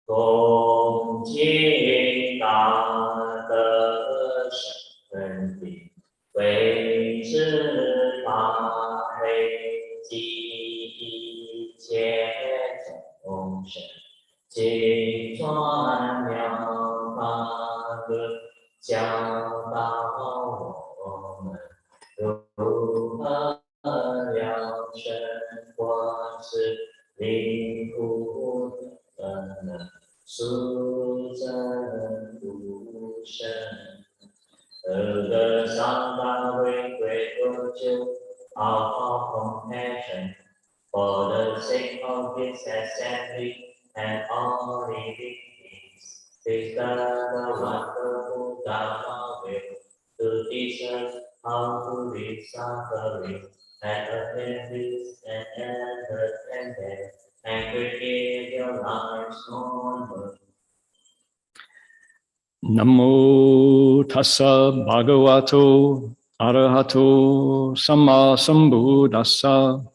恭敬大德圣地，为是法会及一切众生，经传妙法论，教导我们如何了生活是离苦得乐，速证无生。the Sangha will grateful to our compassion for the sake of this assembly and all living beings. Bestow the wonderful Dharma will to teach us how to live suffering and attain peace and independence and create your lives onward. Namo tassa bhagavato arahato samma sambuddhassa.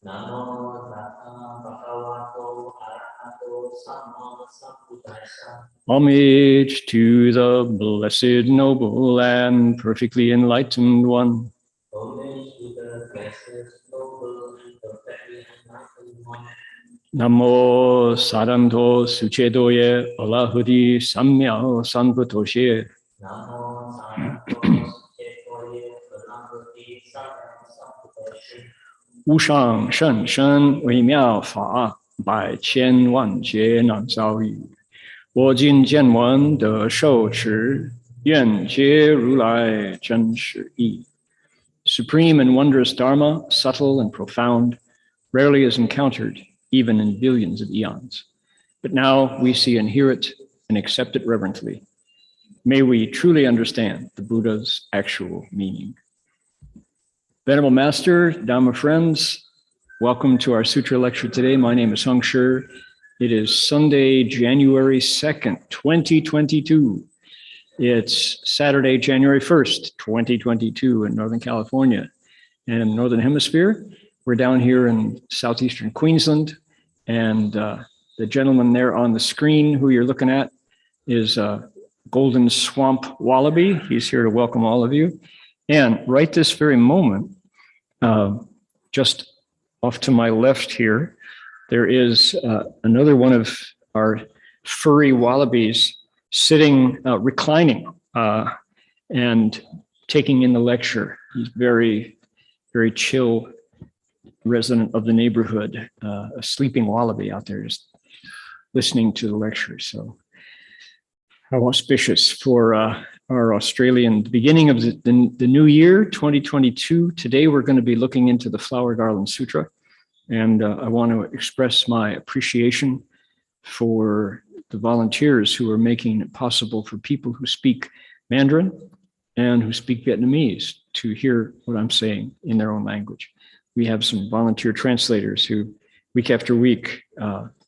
Namo tassa bhagavato arahato samma sambuddhassa. Homage to the blessed, noble, and perfectly enlightened one. Homage to the blessed, noble, and perfectly enlightened one. Namo saranto suchedoye alahudi samya sanputoshe. Namo saranto suchedoye alahudi samya sanputoshe. 无上甚深微妙法，百千万劫难遭遇。我今见闻得受持，愿解如来真实义。Supreme and wondrous Dharma, subtle and profound, rarely is encountered, even in billions of eons. But now we see and hear it and accept it reverently. May we truly understand the Buddha's actual meaning. Venerable Master, Dhamma friends, welcome to our Sutra lecture today. My name is Hung Shi. It is Sunday, January 2nd, 2022. It's Saturday, January 1st, 2022 in Northern California. And in the Northern Hemisphere, we're down here in southeastern Queensland. And the gentleman there on the screen who you're looking at is Golden Swamp Wallaby. He's here to welcome all of you. And right this very moment, just off to my left here, there is another one of our furry wallabies sitting, reclining and taking in the lecture. He's very, very chill resident of the neighborhood, a sleeping wallaby out there just listening to the lecture. So how auspicious for our Australian beginning of the new year, 2022. Today, we're going to be looking into the Flower Garland Sutra. And I want to express my appreciation for the volunteers who are making it possible for people who speak Mandarin and who speak Vietnamese to hear what I'm saying in their own language. We have some volunteer translators who week after week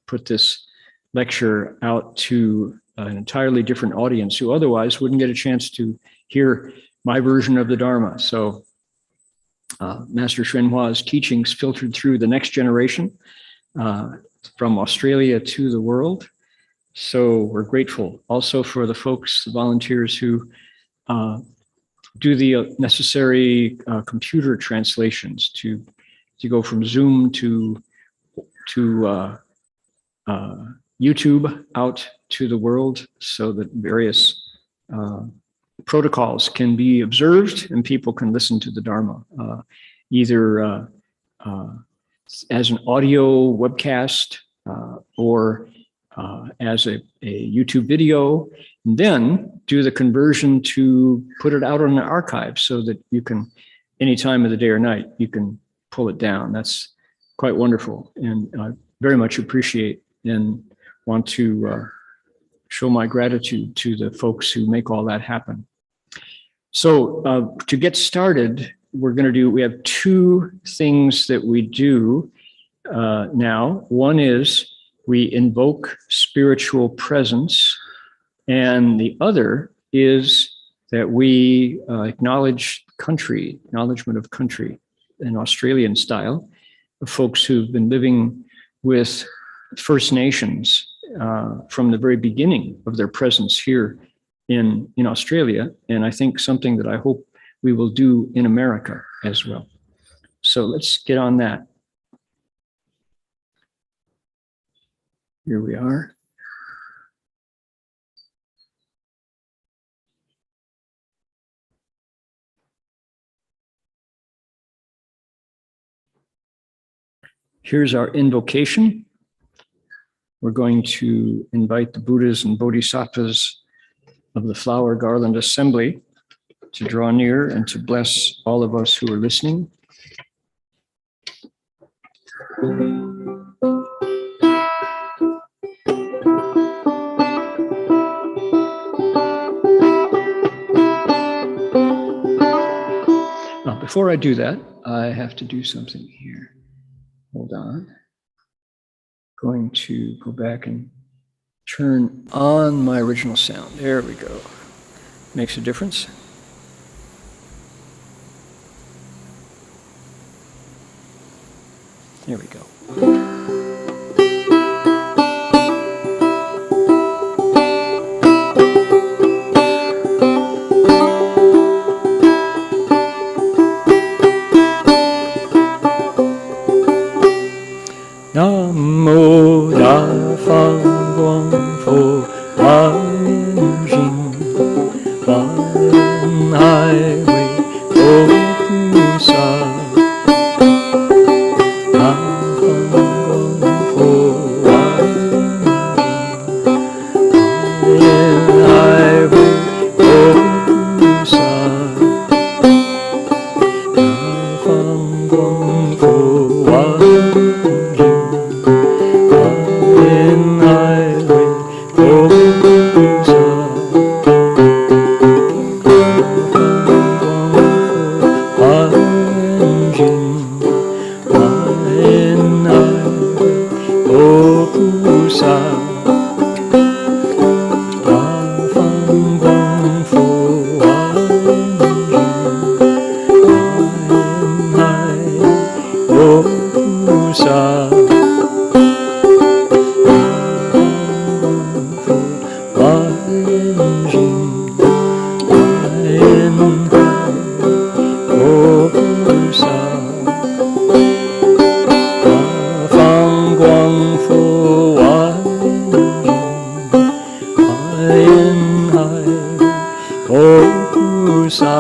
put this lecture out to an entirely different audience who otherwise wouldn't get a chance to hear my version of the Dharma. So Master Xuanzang's teachings filtered through the next generation from Australia to the world. So we're grateful also for the folks, the volunteers who do the necessary computer translations to go from Zoom to YouTube out to the world so that various protocols can be observed and people can listen to the Dharma, either as an audio webcast or as a YouTube video, and then do the conversion to put it out on an archive so that you can, any time of the day or night, you can pull it down. That's quite wonderful, and I very much appreciate and want to show my gratitude to the folks who make all that happen. So to get started, we have two things that we do now. One is we invoke spiritual presence, and the other is that we acknowledge country, acknowledgement of country in Australian style, of folks who've been living with First Nations from the very beginning of their presence here in Australia, and I think something that I hope we will do in America as well. So let's get on that. Here we are. Here's our invocation. We're going to invite the Buddhas and Bodhisattvas of the Flower Garland Assembly to draw near and to bless all of us who are listening. Now, before I do that, I have to do something here. Hold on. Going to go back and turn on my original sound. There we go. Makes a difference. There we go. Namo Da Fang Guang Fo Wan Jing Wan Hai Wei Bo Pu Sa Da Fang Guang Fo Wan Jing Wan Hai Wei Bo Pu Sa Da Fang Guang Fo Wan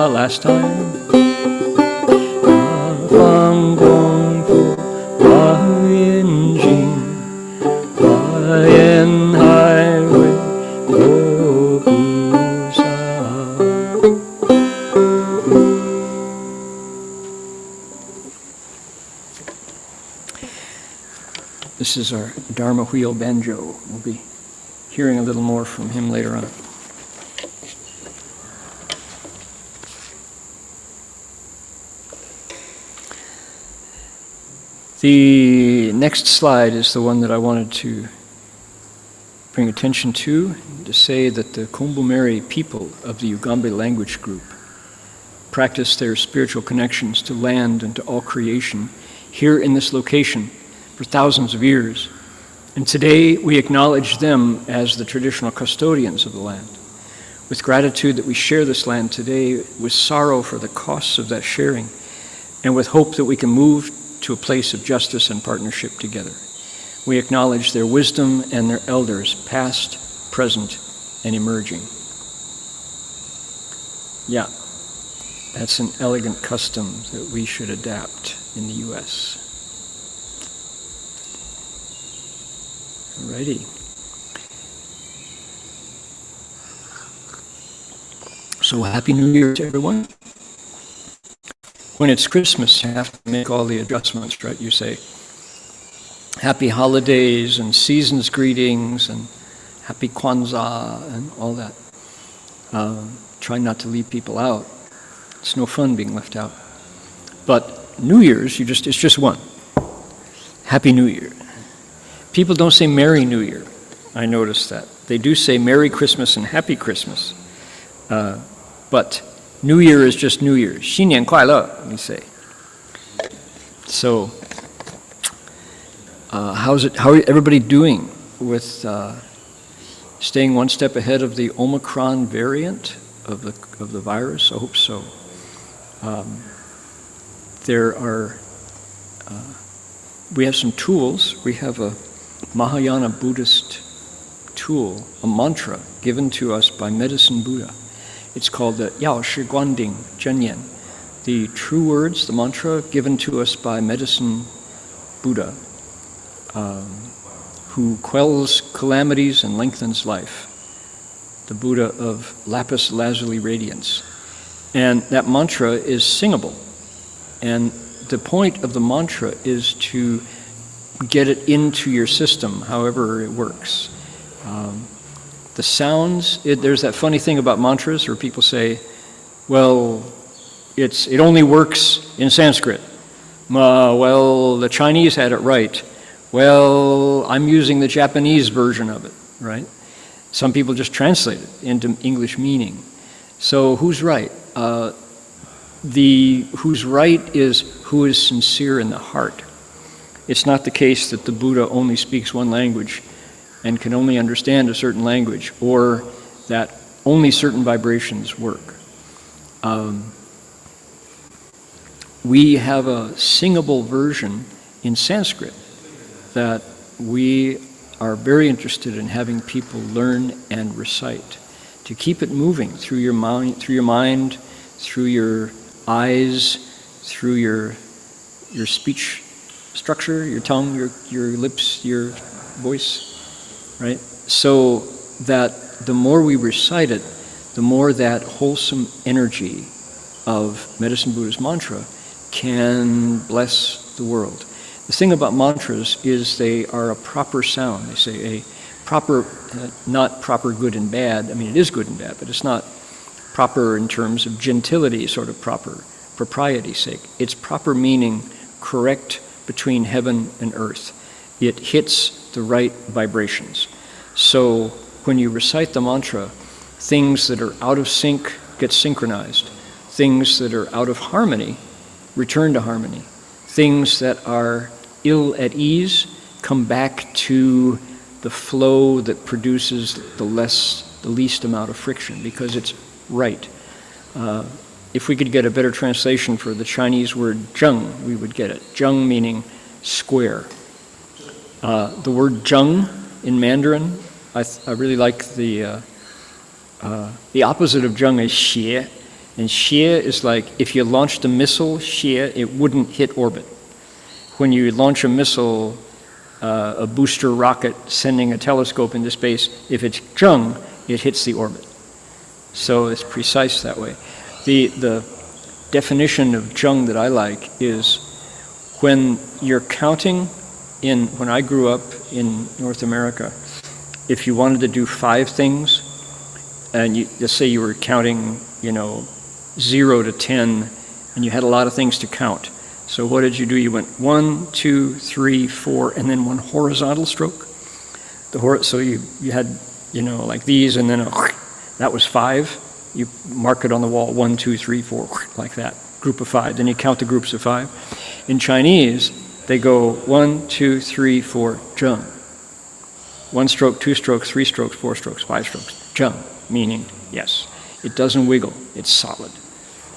Last time. This is our Dharma wheel banjo. We'll be hearing a little more from him later on. The next slide is the one that I wanted to bring attention to say that the Kumbumeri people of the Ugambe language group practice their spiritual connections to land and to all creation here in this location for thousands of years. And today we acknowledge them as the traditional custodians of the land. With gratitude that we share this land today, with sorrow for the costs of that sharing, and with hope that we can move to a place of justice and partnership together. We acknowledge their wisdom and their elders, past, present, and emerging. Yeah, that's an elegant custom that we should adapt in the U.S. Alrighty. So Happy New Year to everyone. When it's Christmas, you have to make all the adjustments, right? You say, Happy Holidays and Seasons Greetings and Happy Kwanzaa and all that. Try not to leave people out. It's no fun being left out. But New Year's, it's just one. Happy New Year. People don't say Merry New Year. I noticed that. They do say Merry Christmas and Happy Christmas. But New Year is just New Year. 新年快乐, we say. So, how is everybody doing with staying one step ahead of the Omicron variant of the virus? I hope so. We have some tools. We have a Mahayana Buddhist tool, a mantra given to us by Medicine Buddha. It's called the 药师灌顶真言, the true words, the mantra given to us by Medicine Buddha, who quells calamities and lengthens life, the Buddha of lapis lazuli radiance. And that mantra is singable. And the point of the mantra is to get it into your system, however it works. The sounds, there's that funny thing about mantras where people say, well, it only works in Sanskrit. Well, the Chinese had it right. Well, I'm using the Japanese version of it, right? Some people just translate it into English meaning. So who's right? Who's right is who is sincere in the heart. It's not the case that the Buddha only speaks one language and can only understand a certain language, or that only certain vibrations work. We have a singable version in Sanskrit that we are very interested in having people learn and recite, to keep it moving through your mind, through your eyes, through your speech structure, your tongue, your lips, your voice, right? So that the more we recite it, the more that wholesome energy of Medicine Buddha's mantra can bless the world. The thing about mantras is they are a proper sound. They say a proper, not proper good and bad. I mean, it is good and bad, but it's not proper in terms of gentility, sort of proper, propriety's sake. It's proper meaning correct between heaven and earth. It hits the right vibrations. So when you recite the mantra, things that are out of sync get synchronized. Things that are out of harmony return to harmony. Things that are ill at ease come back to the flow that produces the least amount of friction, because it's right. If we could get a better translation for the Chinese word zheng, we would get it. Zheng meaning square. The word zheng in Mandarin, I really like the opposite of zheng is xie. And xie is like, if you launched a missile, xie, it wouldn't hit orbit. When you launch a missile, a booster rocket sending a telescope into space, if it's zheng, it hits the orbit. So it's precise that way. The definition of zheng that I like is when you're counting when I grew up in North America, if you wanted to do 5 things, and let's say you were counting, 0 to 10, and you had a lot of things to count. So what did you do? You went 1, 2, 3, 4, and then one horizontal stroke. So you had, like these, and then that was 5. You mark it on the wall, 1, 2, 3, 4, like that, group of 5. Then you count the groups of 5. In Chinese, they go 1, 2, 3, 4, zheng. 1 stroke, 2 strokes, 3 strokes, 4 strokes, 5 strokes. Zheng, meaning yes. It doesn't wiggle, it's solid.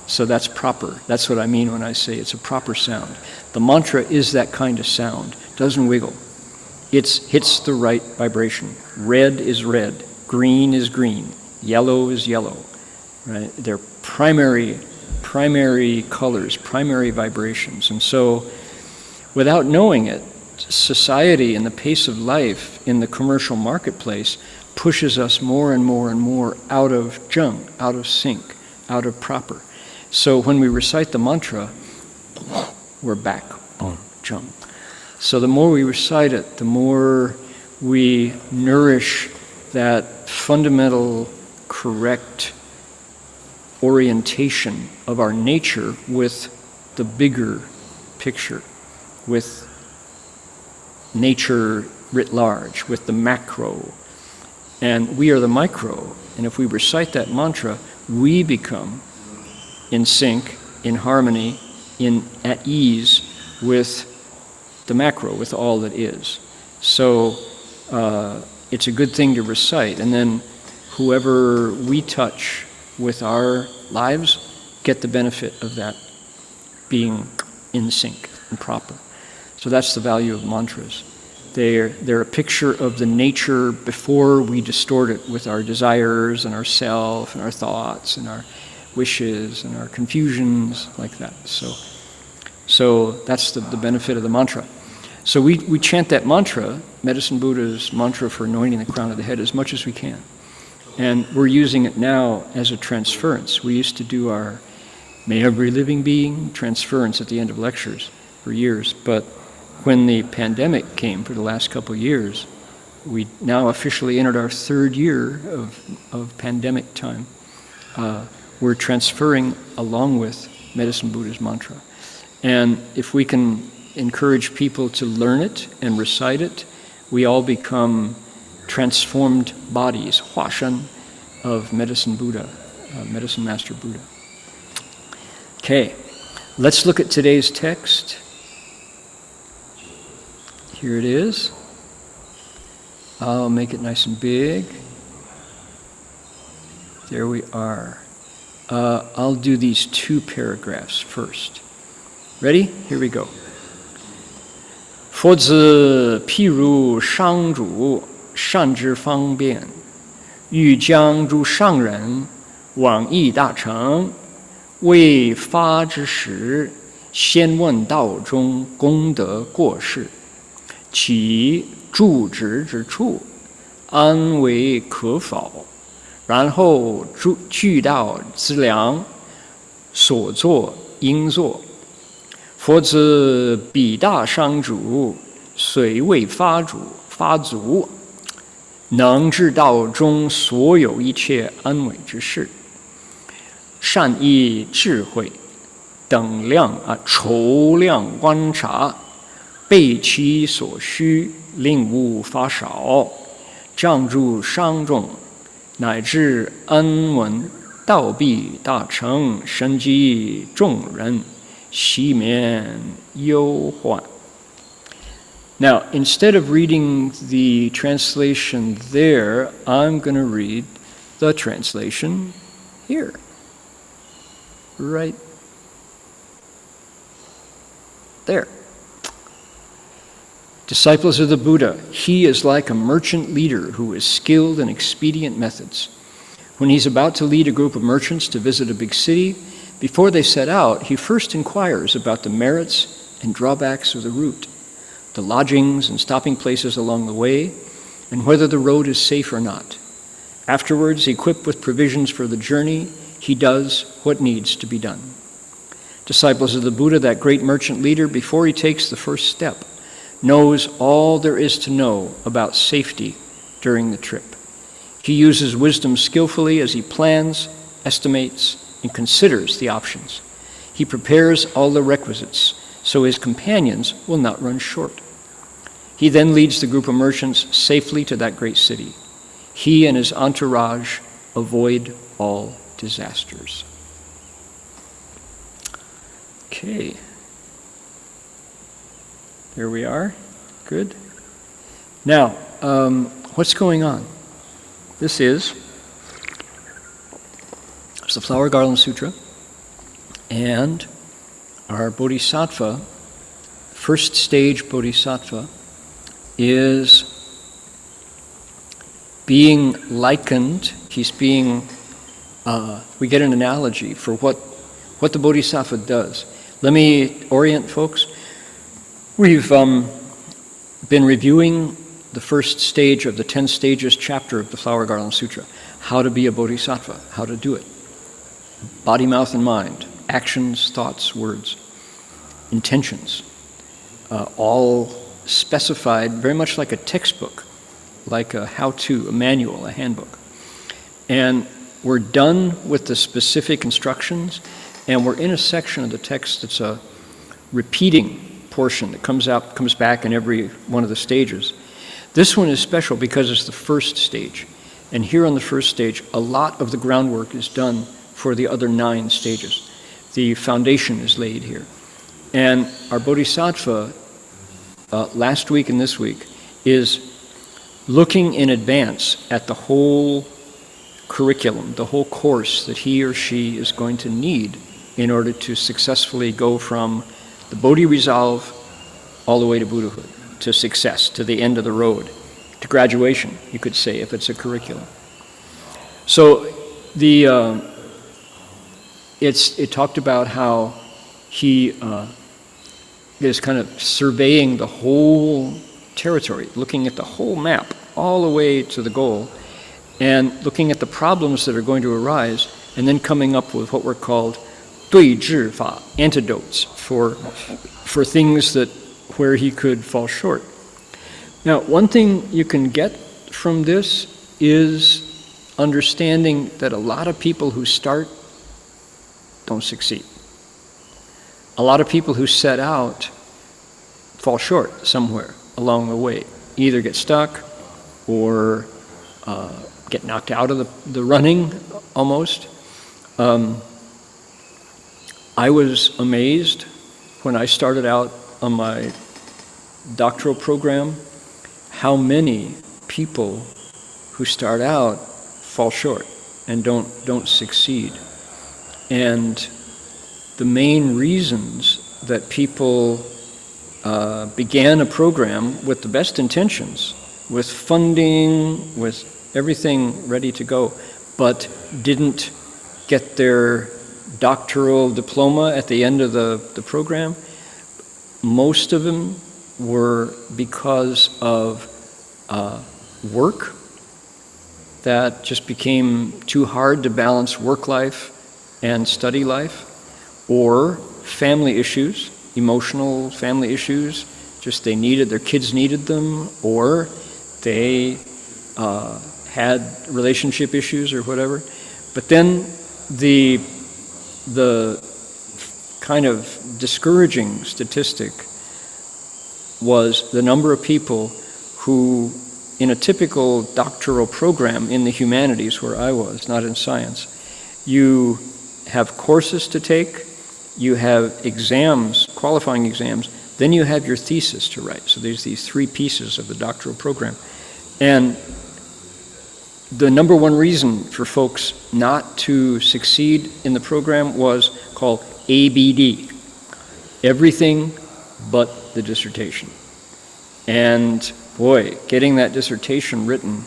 So that's proper. That's what I mean when I say it's a proper sound. The mantra is that kind of sound. Doesn't wiggle. It hits the right vibration. Red is red. Green is green. Yellow is yellow. Right? They're primary colors, primary vibrations. And so, without knowing it, society and the pace of life in the commercial marketplace pushes us more and more and more out of zheng, out of sync, out of proper. So when we recite the mantra, we're back on zheng. So the more we recite it, the more we nourish that fundamental, correct orientation of our nature with the bigger picture, with nature writ large, with the macro. And we are the micro. And if we recite that mantra, we become in sync, in harmony, at ease with the macro, with all that is. So it's a good thing to recite. And then whoever we touch with our lives get the benefit of that being in sync and proper. So that's the value of mantras. They're a picture of the nature before we distort it with our desires and our self and our thoughts and our wishes and our confusions like that. So that's the benefit of the mantra. So we chant that mantra, Medicine Buddha's mantra for anointing the crown of the head, as much as we can. And we're using it now as a transference. We used to do our May Every Living Being transference at the end of lectures for years, but when the pandemic came for the last couple of years, we now officially entered our third year of pandemic time. We're transferring along with Medicine Buddha's mantra. And if we can encourage people to learn it and recite it, we all become transformed bodies, Huashan, of Medicine Buddha, Medicine Master Buddha. Okay, let's look at today's text. Here it is. I'll make it nice and big. There we are. I'll do these 2 paragraphs first. Ready? Here we go. 佛子譬如商主，善知方便，欲将诸上人往诣大成，未发之时，先问道中功德过失，其住职之处，安为可否？然后具道资粮，所作应作。佛子彼大商主，虽未发足，能知道中所有一切安危之事，善意智慧等筹量观察，备其所需，令勿发少，障住伤众，乃至安稳道必大成，身积众人，息免忧患。Now, instead of reading the translation there, I'm going to read the translation here. Right there. Disciples of the Buddha, he is like a merchant leader who is skilled in expedient methods. When he's about to lead a group of merchants to visit a big city, before they set out, he first inquires about the merits and drawbacks of the route, the lodgings and stopping places along the way, and whether the road is safe or not. Afterwards, equipped with provisions for the journey, he does what needs to be done. Disciples of the Buddha, that great merchant leader, before he takes the first step, knows all there is to know about safety during the trip. He uses wisdom skillfully as he plans, estimates, and considers the options. He prepares all the requisites so his companions will not run short. He then leads the group of merchants safely to that great city. He and his entourage avoid all disasters. Okay. There we are. Good. Now, what's going on? This is the Flower Garland Sutra, and our Bodhisattva, first stage Bodhisattva, is being likened. He's being, we get an analogy for what the Bodhisattva does. Let me orient folks. We've been reviewing the first stage of the 10 stages chapter of the Flower Garland Sutra, how to be a Bodhisattva, how to do it. Body, mouth, and mind, actions, thoughts, words, intentions, all specified very much like a textbook, like a how-to, a manual, a handbook. And we're done with the specific instructions, and we're in a section of the text that's a repeating portion that comes back in every one of the stages. This one is special because it's the first stage. And here on the first stage, a lot of the groundwork is done for the other 9 stages. The foundation is laid here. And our Bodhisattva, last week and this week, is looking in advance at the whole curriculum, the whole course that he or she is going to need in order to successfully go from the Bodhi resolve all the way to Buddhahood, to success, to the end of the road, to graduation, you could say, if it's a curriculum. So it talked about how he is kind of surveying the whole territory, looking at the whole map all the way to the goal, and looking at the problems that are going to arise, and then coming up with what were called 对治法, antidotes for things where he could fall short. Now, one thing you can get from this is understanding that a lot of people who start don't succeed. A lot of people who set out fall short somewhere along the way, either get stuck or get knocked out of the running almost. I was amazed when I started out on my doctoral program how many people who start out fall short and don't succeed. And the main reasons that people began a program with the best intentions, with funding, with everything ready to go, but didn't get their doctoral diploma at the end of the program, most of them were because of work that just became too hard to balance work life and study life, or family issues, emotional family issues, just their kids needed them, or they had relationship issues or whatever. But then the kind of discouraging statistic was the number of people who, in a typical doctoral program in the humanities where I was, not in science, you have courses to take, you have exams, qualifying exams, then you have your thesis to write. So there's these three pieces of the doctoral program. And the number one reason for folks not to succeed in the program was called ABD, everything but the dissertation. And boy, getting that dissertation written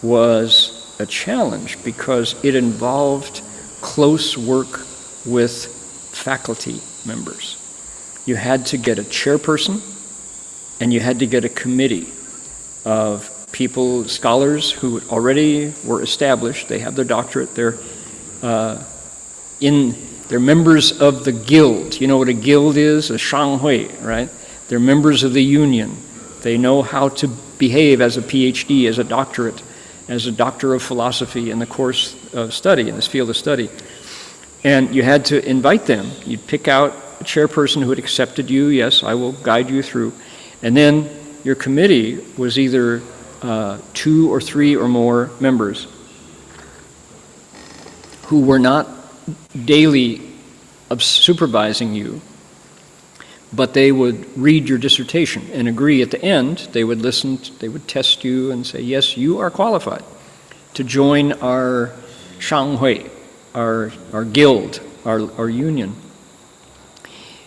was a challenge because it involved close work with faculty members. You had to get a chairperson and you had to get a committee of people, scholars who already were established. They have their doctorate. They're members of the guild. You know what a guild is? A shanghui, right? They're members of the union. They know how to behave as a PhD, as a doctorate, as a doctor of philosophy in the course of study, in this field of study. And you had to invite them. You'd pick out a chairperson who had accepted you. Yes, I will guide you through. And then your committee was either 2 or 3 or more members who were not daily supervising you, but they would read your dissertation and agree at the end. They would listen, they would test you and say, yes, you are qualified to join our shanghui, our guild, our union.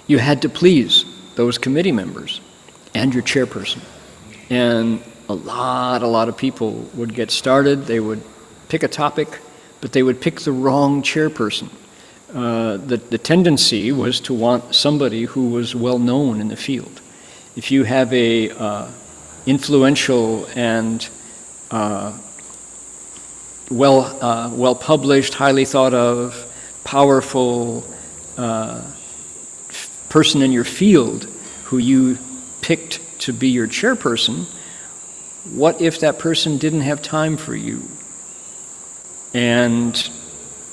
You had to please those committee members and your chairperson. And a lot of people would get started. They would pick a topic, but they would pick the wrong chairperson. The tendency was to want somebody who was well known in the field. If you have a influential and well published, highly thought of, powerful person in your field who you picked to be your chairperson, what if that person didn't have time for you? And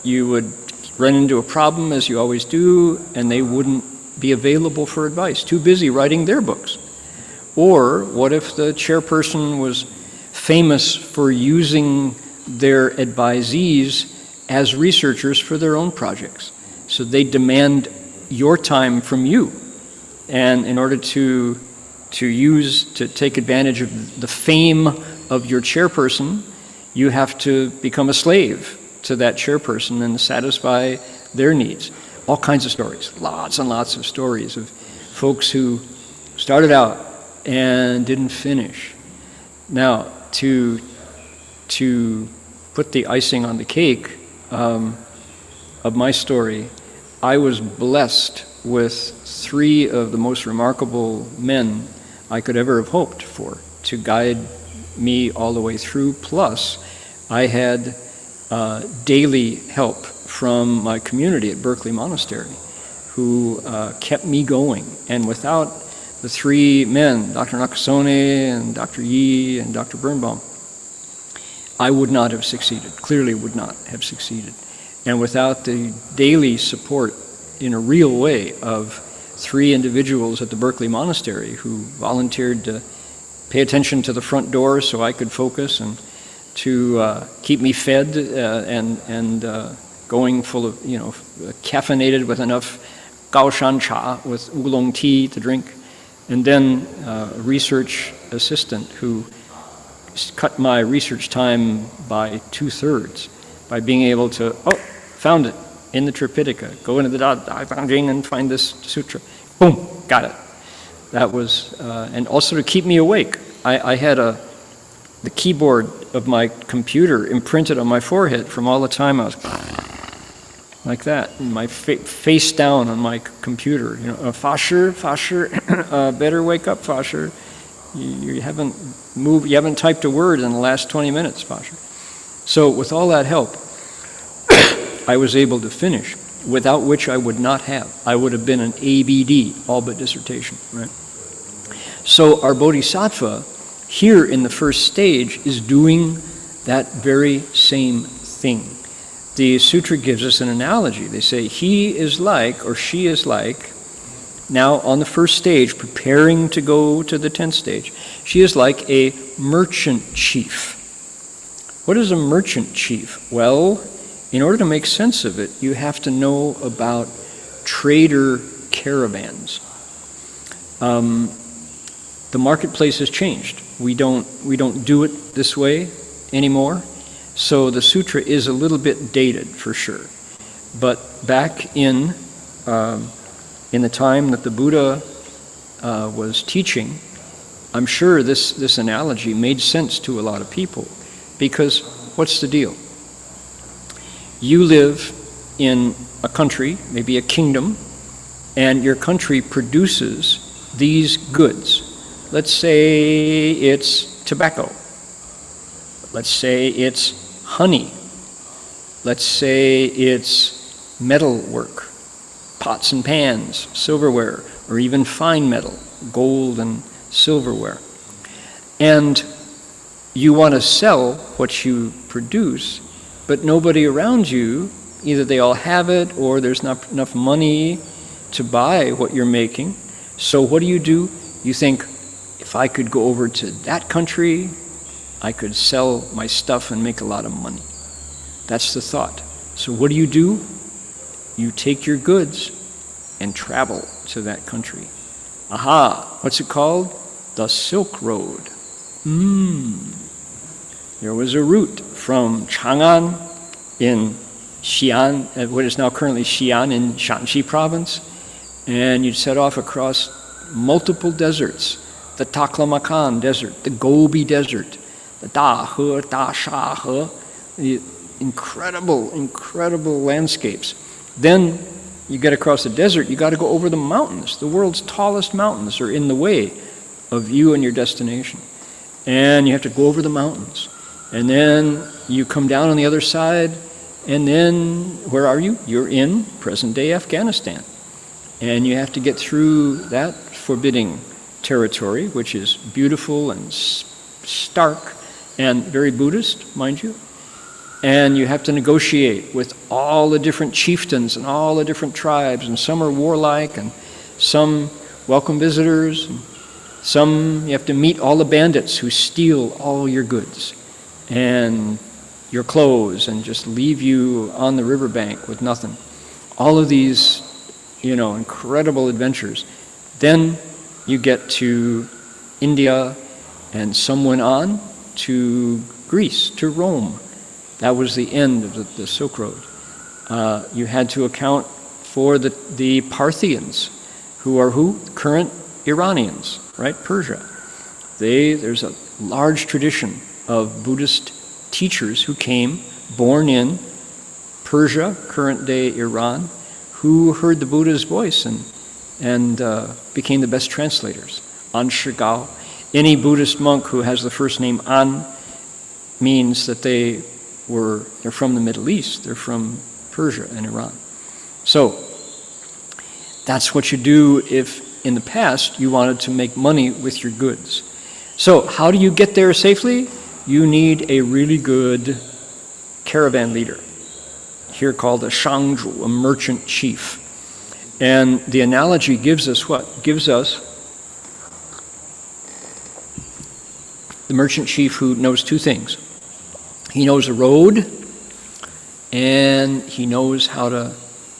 you would run into a problem, as you always do, and they wouldn't be available for advice, too busy writing their books. Or what if the chairperson was famous for using their advisees as researchers for their own projects? So they demand your time from you. And in order to take advantage of the fame of your chairperson, you have to become a slave to that chairperson and satisfy their needs. All kinds of stories, lots and lots of stories of folks who started out and didn't finish. Now, to put the icing on the cake of my story, I was blessed with 3 of the most remarkable men I could ever have hoped for to guide me all the way through. Plus, I had daily help from my community at Berkeley Monastery who kept me going. And without the 3 men, Dr. Nakasone and Dr. Yi and Dr. Birnbaum, I would not have succeeded, clearly would not have succeeded. And without the daily support in a real way of 3 individuals at the Berkeley Monastery who volunteered to pay attention to the front door so I could focus and to keep me fed and going full of, caffeinated with enough gaoshan cha with oolong tea to drink, and then a research assistant who cut my research time by 2/3 by being able to, found it in the Tripitaka, go into the Dai Bang Jing and find this sutra. Boom, got it. That was, and also to keep me awake. I had the keyboard of my computer imprinted on my forehead from all the time I was like that, and my face down on my computer. Fasher, better wake up, Fasher. You haven't moved, you haven't typed a word in the last 20 minutes, Fasher. So with all that help, I was able to finish, without which I would not have. I would have been an ABD, all but dissertation, right? So our Bodhisattva, here in the first stage, is doing that very same thing. The sutra gives us an analogy. They say, he is like, or she is like, now on the first stage, preparing to go to the 10th stage, she is like a merchant chief. What is a merchant chief? Well, in order to make sense of it, you have to know about trader caravans. The marketplace has changed. We don't do it this way anymore. So the sutra is a little bit dated for sure. But back in the time that the Buddha was teaching, I'm sure this analogy made sense to a lot of people. Because what's the deal? You live in a country, maybe a kingdom, and your country produces these goods. Let's say it's tobacco. Let's say it's honey. Let's say it's metal work, pots and pans, silverware, or even fine metal, gold and silverware. And you want to sell what you produce, but nobody around you, either they all have it or there's not enough money to buy what you're making. So what do? You think, if I could go over to that country, I could sell my stuff and make a lot of money. That's the thought. So what do? You take your goods and travel to that country. Aha, what's it called? The Silk Road. There was a route from Chang'an in Xi'an, what is now currently Xi'an in Shanxi province, and you'd set off across multiple deserts, the Taklamakan Desert, the Gobi Desert, the Dahe, Dashahe, the incredible landscapes. Then you get across the desert, you got to go over the mountains. The world's tallest mountains are in the way of you and your destination. And you have to go over the mountains. And then you come down on the other side, and then where are you? You're in present-day Afghanistan. And you have to get through that forbidding territory, which is beautiful and stark and very Buddhist, mind you. And you have to negotiate with all the different chieftains and all the different tribes, and some are warlike and some welcome visitors, and some you have to meet all the bandits who steal all your goods and your clothes and just leave you on the riverbank with nothing. All of these, incredible adventures. Then you get to India, and some went on to Greece, to Rome. That was the end of the Silk Road. You had to account for the Parthians, who are who? Current Iranians, right? Persia. There's a large tradition of Buddhist teachers who came, born in Persia, current day Iran, who heard the Buddha's voice and became the best translators. Shi Gao. Any Buddhist monk who has the first name An means that they're from the Middle East. They're from Persia and Iran. So that's what you do if in the past you wanted to make money with your goods. So how do you get there safely? You need a really good caravan leader, here called a Shangju, a merchant chief. And the analogy gives us what? Gives us the merchant chief who knows two things. He knows the road, and he knows how to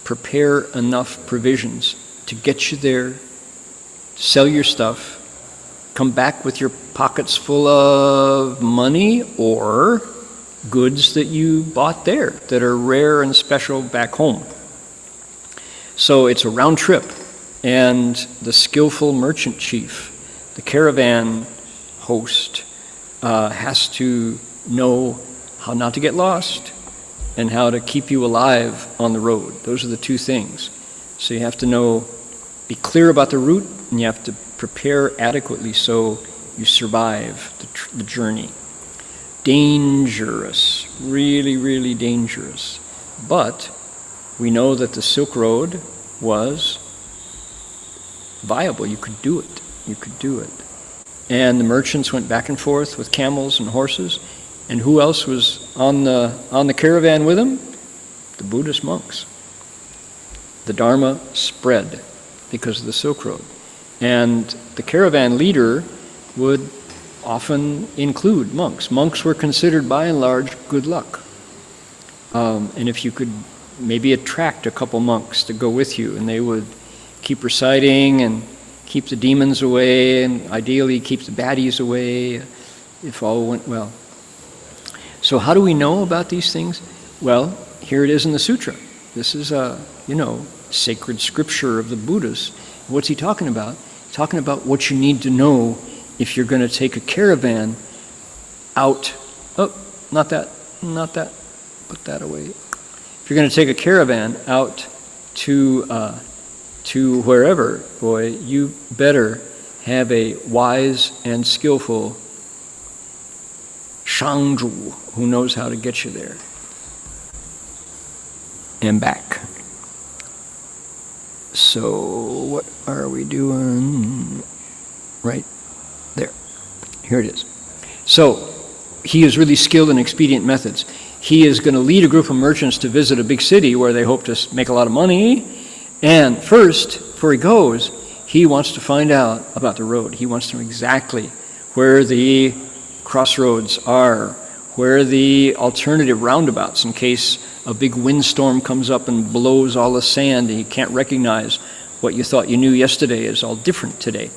prepare enough provisions to get you there, sell your stuff, come back with your pockets full of money or goods that you bought there that are rare and special back home. So it's a round trip, and the skillful merchant chief, the caravan host, has to know how not to get lost and how to keep you alive on the road. Those are the two things. So you have to be clear about the route, and you have to prepare adequately so you survive the journey. Dangerous, really, really dangerous. But we know that the Silk Road was viable. You could do it. And the merchants went back and forth with camels and horses. And who else was on the caravan with them? The Buddhist monks. The Dharma spread because of the Silk Road. And the caravan leader would often include monks. Monks were considered by and large good luck. And if you could maybe attract a couple monks to go with you, and they would keep reciting and keep the demons away, and ideally keep the baddies away, if all went well. So how do we know about these things? Well, here it is in the sutra. This is a, sacred scripture of the Buddhas. What's he talking about? He's talking about what you need to know if you're going to take a caravan out. Oh, not that. Put that away. If you're going to take a caravan out to wherever, boy, you better have a wise and skillful Shangju who knows how to get you there and back. So what are we doing? Right there. Here it is. So he is really skilled in expedient methods. He is going to lead a group of merchants to visit a big city where they hope to make a lot of money. And first, before he goes, he wants to find out about the road. He wants to know exactly where the crossroads are, where the alternative roundabouts, in case a big windstorm comes up and blows all the sand and you can't recognize what you thought you knew yesterday is all different today.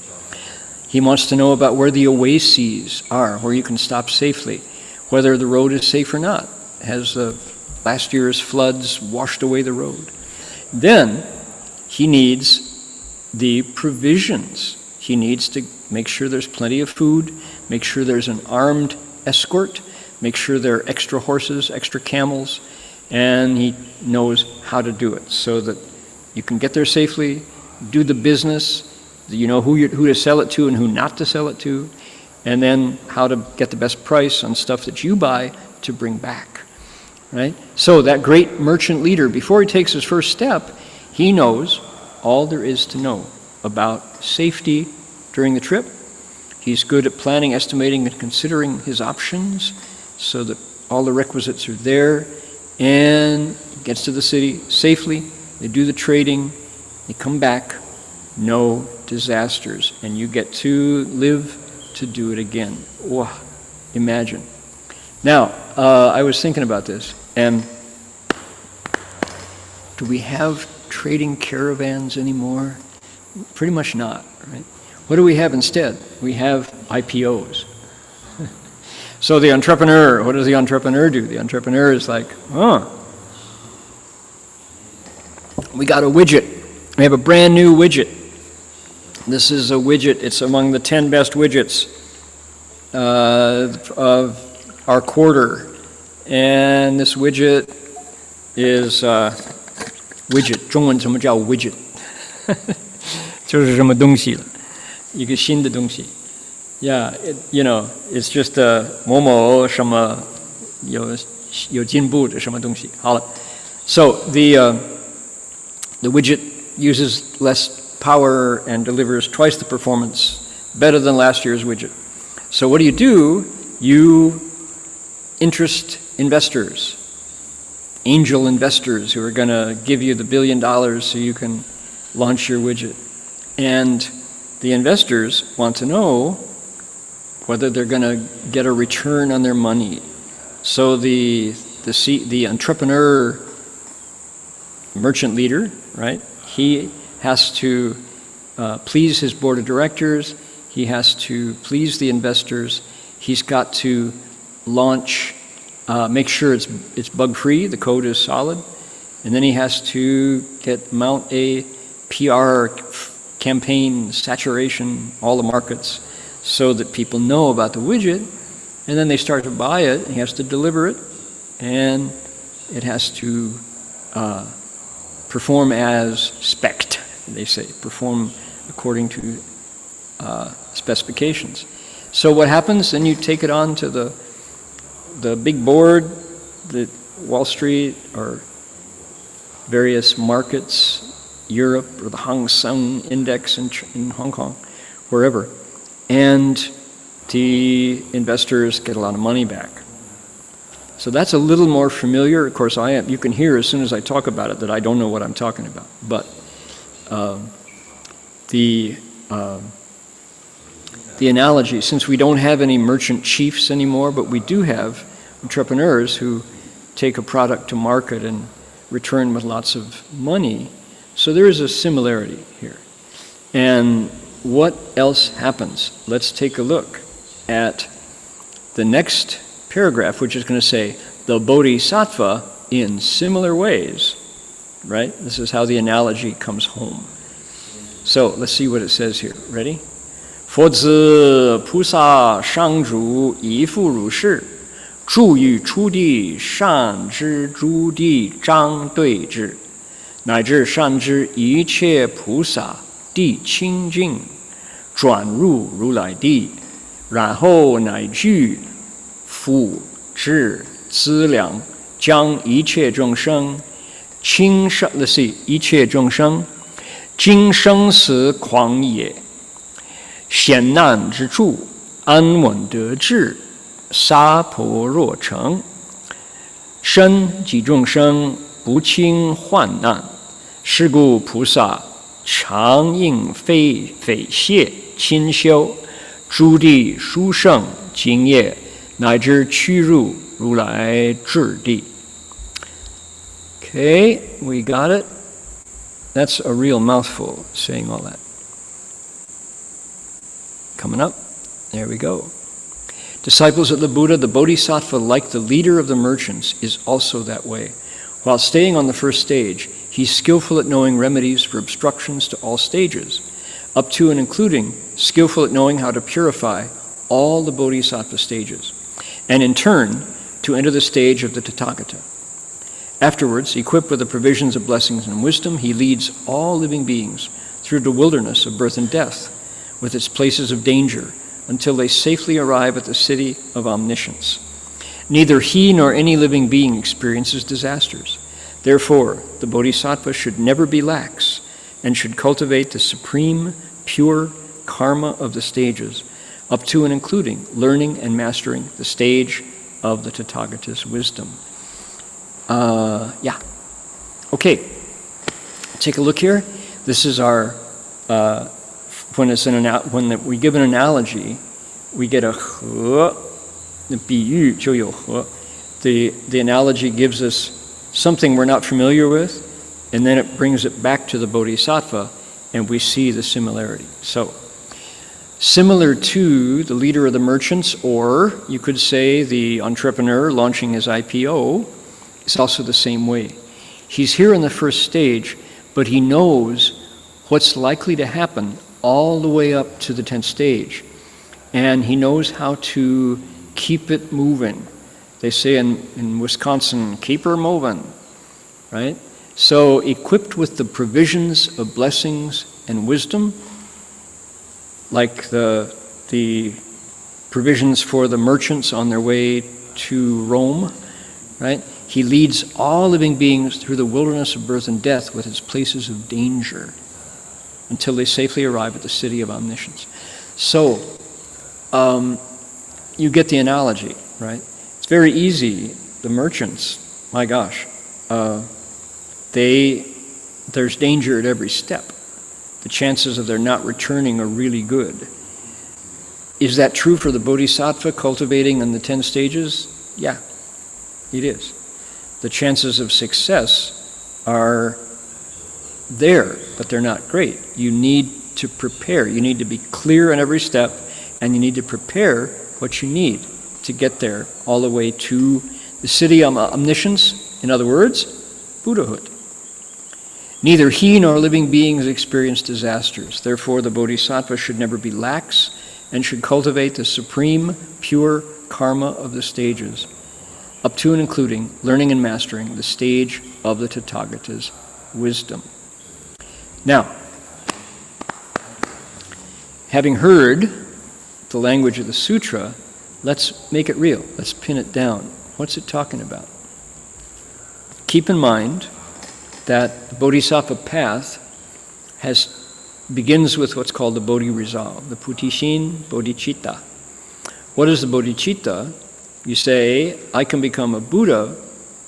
He wants to know about where the oases are, where you can stop safely, whether the road is safe or not. Has the last year's floods washed away the road? Then he needs the provisions. He needs to make sure there's plenty of food, make sure there's an armed escort, make sure there are extra horses, extra camels, and he knows how to do it so that you can get there safely, do the business, you know who to sell it to and who not to sell it to, and then how to get the best price on stuff that you buy to bring back, right? So that great merchant leader, before he takes his first step, he knows all there is to know about safety during the trip. He's good at planning, estimating, and considering his options so that all the requisites are there, and gets to the city safely. They do the trading, they come back, no disasters, and you get to live to do it again. Wow, imagine. Now, I was thinking about this, and do we have trading caravans anymore? Pretty much not, right? What do we have instead? We have IPOs. So the entrepreneur, what does the entrepreneur do? The entrepreneur is like, we got a widget. We have a brand new widget. This is a widget. It's among the 10 best widgets of our quarter. And this widget is widget. 中文怎么叫 widget? 就是什么东西了，一个新的东西。Yeah, it's just 某某什么有进步的什么东西。好了 ，so the widget uses less power and delivers twice the performance, better than last year's widget. So what do? You interest investors, angel investors who are going to give you the $1 billion so you can launch your widget. And the investors want to know whether they're going to get a return on their money. So the entrepreneur, merchant leader, right? He has to please his board of directors. He has to please the investors. He's got to launch, make sure it's bug-free, the code is solid. And then he has to mount a PR campaign, saturation, all the markets, so that people know about the widget, and then they start to buy it, and he has to deliver it, and it has to perform as spec'd, they say, perform according to specifications. So what happens? Then you take it on to the big board, the Wall Street or various markets, Europe or the Hang Seng Index in Hong Kong, wherever. And the investors get a lot of money back. So that's a little more familiar. Of course, you can hear as soon as I talk about it that I don't know what I'm talking about. But the analogy, since we don't have any merchant chiefs anymore, but we do have entrepreneurs who take a product to market and return with lots of money, so there is a similarity here. And what else happens? Let's take a look at the next paragraph, which is going to say, the Bodhisattva in similar ways, right? This is how the analogy comes home. So let's see what it says here. Ready? 佛子菩萨商主亦复如是，住于初地善知诸地障对治，乃至善知一切菩萨地清净，转入如来地，然后乃具福智资粮，将一切众生轻生，let's see，一切众生经生死狂野，险难之处，安稳得志，杀婆若成，身及众生不轻患难，是故菩萨常应非懈勤修，诸地殊胜精业，乃至趋入如来智地。Okay, we got it. That's a real mouthful, saying all that. Coming up, there we go. Disciples of the Buddha, the Bodhisattva, like the leader of the merchants, is also that way. While staying on the first stage, he's skillful at knowing remedies for obstructions to all stages, up to and including skillful at knowing how to purify all the Bodhisattva stages, and in turn, to enter the stage of the Tathagata. Afterwards, equipped with the provisions of blessings and wisdom, he leads all living beings through the wilderness of birth and death, with its places of danger, until they safely arrive at the city of omniscience. Neither he nor any living being experiences disasters. Therefore, the Bodhisattva should never be lax and should cultivate the supreme, pure karma of the stages, up to and including learning and mastering the stage of the Tathagata's wisdom. Okay, take a look here. This is our, when we give an analogy, we get a 和, the 比喻就有和. The analogy gives us something we're not familiar with, and then it brings it back to the Bodhisattva, and we see the similarity. So, Similar to the leader of the merchants, or you could say the entrepreneur launching his IPO, is also the same way. He's here in the first stage, but he knows what's likely to happen all the way up to the 10th stage. And he knows how to keep it moving. They say in Wisconsin, keep her moving, right? So equipped with the provisions of blessings and wisdom, like the provisions for the merchants on their way to Rome, right? He leads all living beings through the wilderness of birth and death with its places of danger until they safely arrive at the city of omniscience. So, you get the analogy, right? It's very easy. The merchants, my gosh, there's danger at every step. The chances of their not returning are really good. Is that true for the Bodhisattva cultivating in the 10 stages? Yeah, it is. The chances of success are there, but they're not great. You need to prepare. You need to be clear in every step, and you need to prepare what you need to get there all the way to the city of omniscience, in other words, Buddhahood. Neither he nor living beings experience disasters. Therefore, the Bodhisattva should never be lax and should cultivate the supreme, pure karma of the stages, up to and including learning and mastering the stage of the Tathagata's wisdom. Now, having heard the language of the sutra, let's make it real. Let's pin it down. What's it talking about? Keep in mind that the Bodhisattva path begins with what's called the Bodhi resolve, the Putishin bodhicitta. What is the bodhicitta? You say, I can become a Buddha.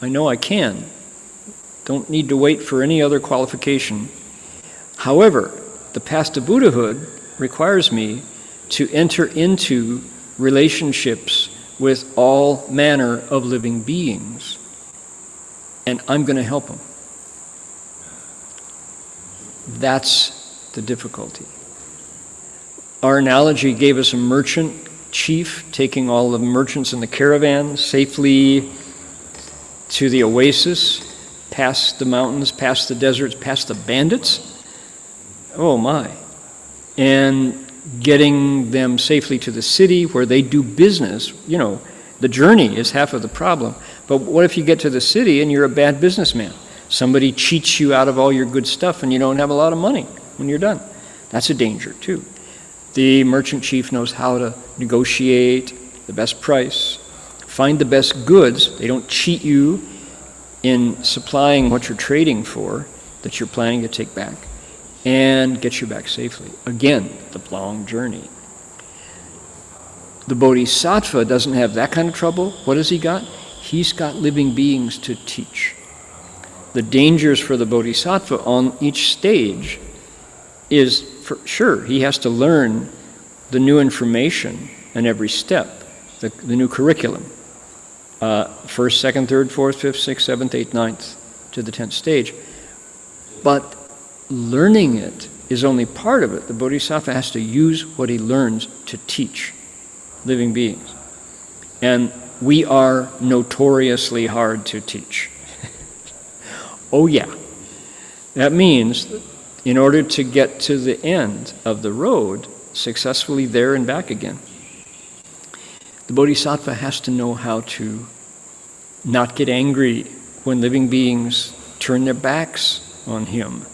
I know I can. Don't need to wait for any other qualification. However, the path to Buddhahood requires me to enter into relationships with all manner of living beings, and I'm going to help them. That's the difficulty. Our analogy gave us a merchant chief taking all the merchants in the caravan safely to the oasis, past the mountains, past the deserts, past the bandits. Oh my. And getting them safely to the city where they do business. You know, the journey is half of the problem. But what if you get to the city and you're a bad businessman? Somebody cheats you out of all your good stuff and you don't have a lot of money when you're done. That's a danger too. The merchant chief knows how to negotiate the best price, find the best goods. They don't cheat you in supplying what you're trading for that you're planning to take back, and get you back safely. Again, the long journey. The Bodhisattva doesn't have that kind of trouble. What has he got? He's got living beings to teach. The dangers for the Bodhisattva on each stage is, for sure, he has to learn the new information in every step, the new curriculum. First, second, third, fourth, fifth, sixth, seventh, eighth, ninth, to the 10th stage. But learning it is only part of it. The Bodhisattva has to use what he learns to teach living beings. And we are notoriously hard to teach. Oh yeah. That means in order to get to the end of the road, successfully there and back again, the Bodhisattva has to know how to not get angry when living beings turn their backs on him.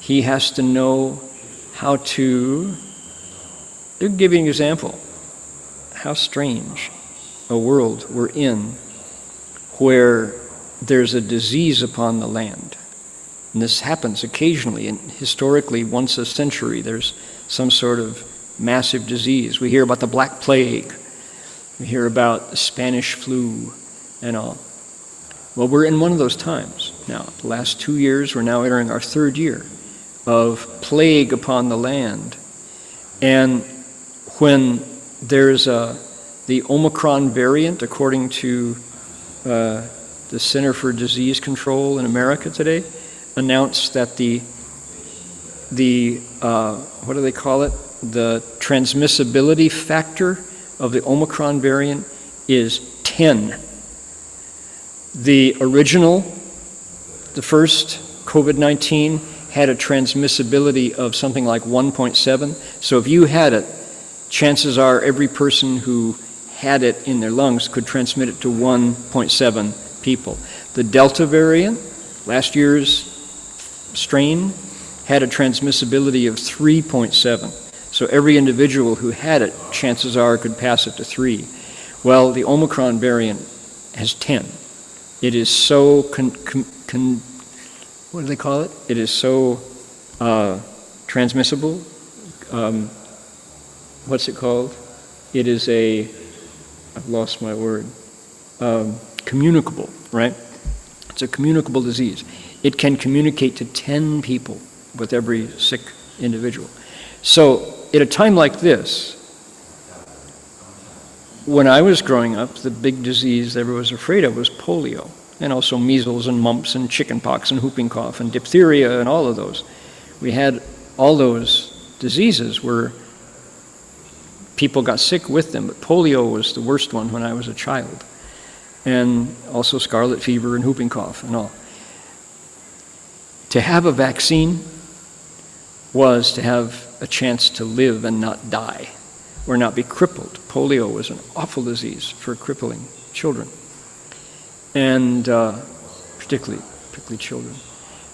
He has to know how to, they'll give you an example. How strange a world we're in where there's a disease upon the land. And this happens occasionally, and historically once a century there's some sort of massive disease. We hear about the Black Plague. We hear about the Spanish flu and all. Well, we're in one of those times now. The last 2 years, we're now entering our third year of plague upon the land. And when there's the Omicron variant, according to the Center for Disease Control in America today, announced that the what do they call it? the transmissibility factor of the Omicron variant is 10. The original, the first COVID-19, had a transmissibility of something like 1.7. So if you had it, chances are every person who had it in their lungs could transmit it to 1.7 people. The Delta variant, last year's strain, had a transmissibility of 3.7. So every individual who had it, chances are, could pass it to 3. Well, the Omicron variant has 10. It is so, what do they call it? It is so transmissible. What's it called? It is I've lost my word. Communicable, right? It's a communicable disease. It can communicate to 10 people with every sick individual. So at a time like this, when I was growing up, the big disease everyone was afraid of was polio, and also measles and mumps and chickenpox and whooping cough and diphtheria and all of those. We had all those diseases where people got sick with them, but polio was the worst one when I was a child, and also scarlet fever and whooping cough and all. To have a vaccine was to have a chance to live and not die or not be crippled. Polio was an awful disease for crippling children, and particularly children.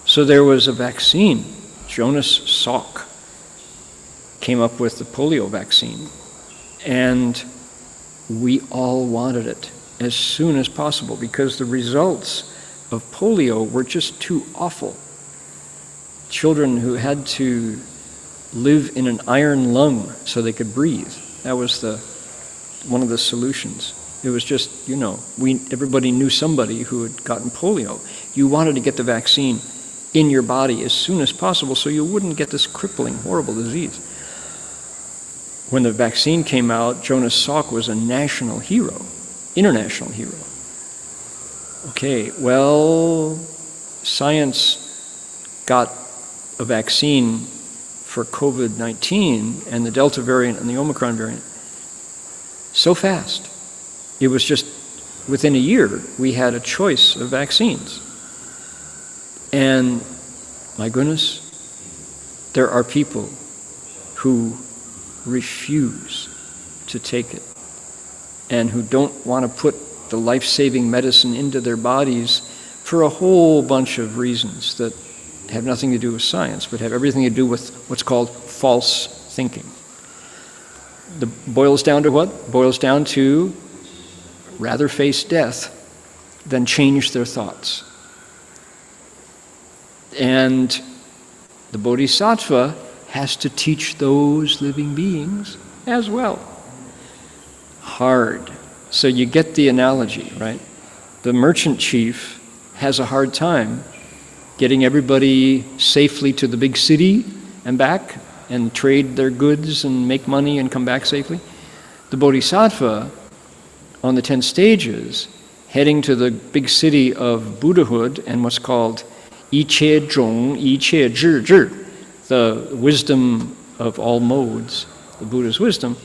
So there was a vaccine. Jonas Salk came up with the polio vaccine, and we all wanted it as soon as possible because the results of polio were just too awful. Children who had to live in an iron lung so they could breathe. That was one of the solutions. It was just, everybody knew somebody who had gotten polio. You wanted to get the vaccine in your body as soon as possible so you wouldn't get this crippling, horrible disease. When the vaccine came out, Jonas Salk was a national hero, international hero. Okay, well, science got a vaccine for COVID-19 and the Delta variant and the Omicron variant so fast. It was just within a year we had a choice of vaccines. And my goodness, there are people who refuse to take it and who don't want to put the life-saving medicine into their bodies for a whole bunch of reasons that have nothing to do with science, but have everything to do with what's called false thinking. Boils down to what? Boils down to rather face death than change their thoughts. And the Bodhisattva has to teach those living beings as well. Hard. So you get the analogy, right? The merchant chief has a hard time getting everybody safely to the big city and back and trade their goods and make money and come back safely. The Bodhisattva on the 10 stages, heading to the big city of Buddhahood and what's called 一切种一切智智, the wisdom of all modes, the Buddha's wisdom,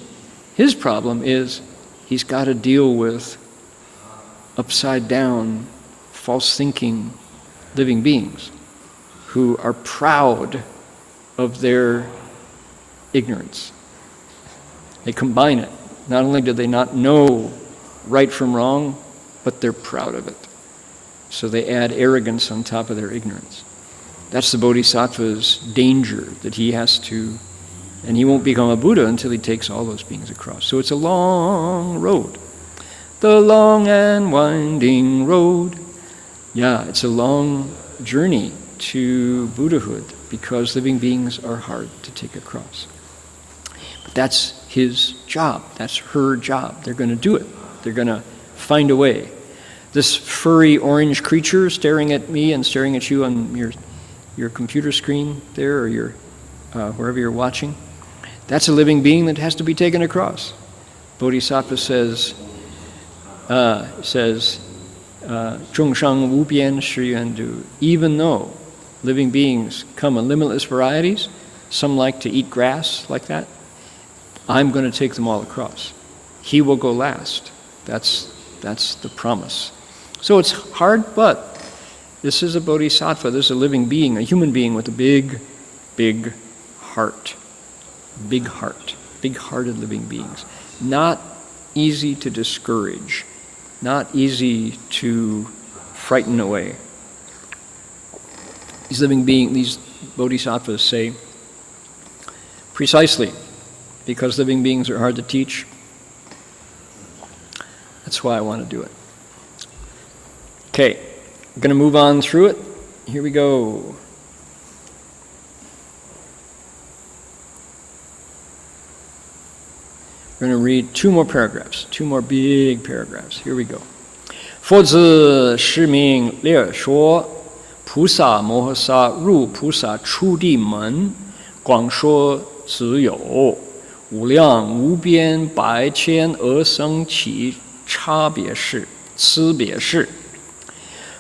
his problem is he's got to deal with upside down, false thinking living beings who are proud of their ignorance. They combine it. Not only do they not know right from wrong, but they're proud of it. So they add arrogance on top of their ignorance. That's the Bodhisattva's danger, that he has to, and he won't become a Buddha until he takes all those beings across. So it's a long road. The long and winding road. Yeah, it's a long journey to Buddhahood because living beings are hard to take across. But that's his job. That's her job. They're going to do it. They're going to find a way. This furry orange creature staring at me and staring at you on your computer screen there, or your wherever you're watching, that's a living being that has to be taken across. Bodhisattva says, 众生无边誓愿度. Even though living beings come in limitless varieties, some like to eat grass like that, I'm going to take them all across. He will go last. That's the promise. So it's hard, but this is a bodhisattva. This is a living being, a human being with a big, big heart. Big heart. Big-hearted living beings. Not easy to discourage. Not easy to frighten away. These living beings, these bodhisattvas say, precisely because living beings are hard to teach, that's why I want to do it. Okay, I'm going to move on through it. Here we go. We're going to read 2 more paragraphs, 2 more big paragraphs. Here we go. 佛子是名列说，菩萨摩訶萨入菩萨出地门，广说自有，无量无边百千而生起差别事、差别事。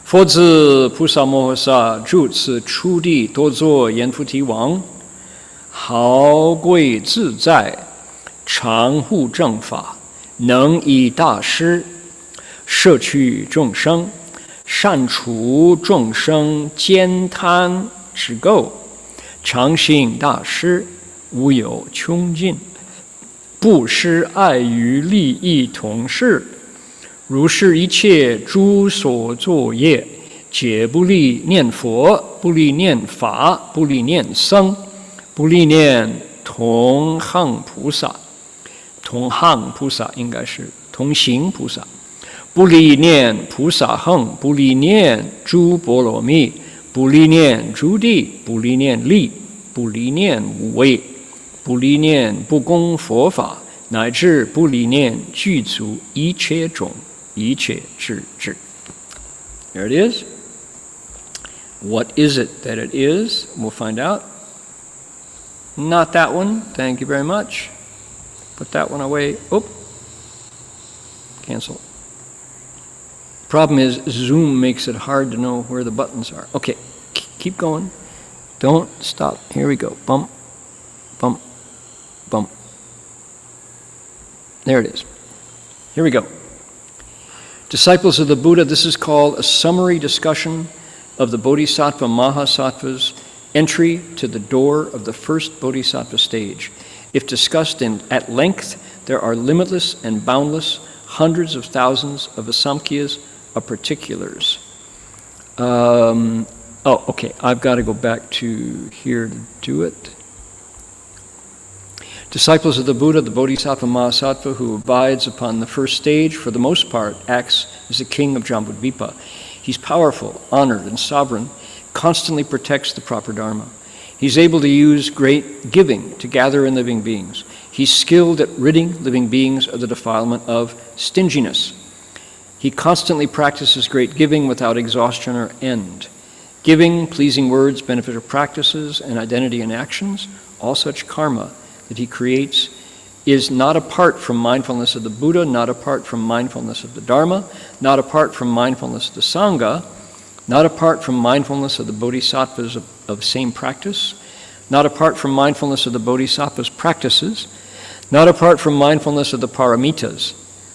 佛子菩萨摩訶萨住此出地，多作阎浮提王，豪贵自在，常护正法，能以大施，摄取众生，善除众生慳贪之垢，常行大施，无有穷尽，不施爱于利益同事。如是一切诸所作业，皆不立念佛，不立念法，不立念僧，不立念同行菩萨。同行菩萨应该是同行菩萨。不立念菩萨行，不立念诸波罗蜜，不立念诸地，不立念力，不立念无畏，不立念不共佛法，乃至不立念具足一切种。一切智智。There it is. What is it that it is? We'll find out. Not that one. Thank you very much. Put that one away. Oh. Cancel. Problem is, Zoom makes it hard to know where the buttons are. Okay. Keep going. Don't stop. Here we go. Bump. Bump. Bump. There it is. Here we go. Disciples of the Buddha, this is called a summary discussion of the Bodhisattva Mahasattva's entry to the door of the first Bodhisattva stage. If discussed at length, there are limitless and boundless hundreds of thousands of asamkhyas of particulars. Okay, I've got to go back to here to do it. Disciples of the Buddha, the Bodhisattva Mahasattva, who abides upon the first stage, for the most part, acts as the king of Jambudvipa. He's powerful, honored, and sovereign, constantly protects the proper Dharma. He's able to use great giving to gather in living beings. He's skilled at ridding living beings of the defilement of stinginess. He constantly practices great giving without exhaustion or end. Giving, pleasing words, beneficial practices, and identity in actions, all such karma that he creates is not apart from mindfulness of the Buddha, not apart from mindfulness of the Dharma, not apart from mindfulness of the Sangha, not apart from mindfulness of the Bodhisattvas of same practice, not apart from mindfulness of the Bodhisattvas' practices, not apart from mindfulness of the paramitas,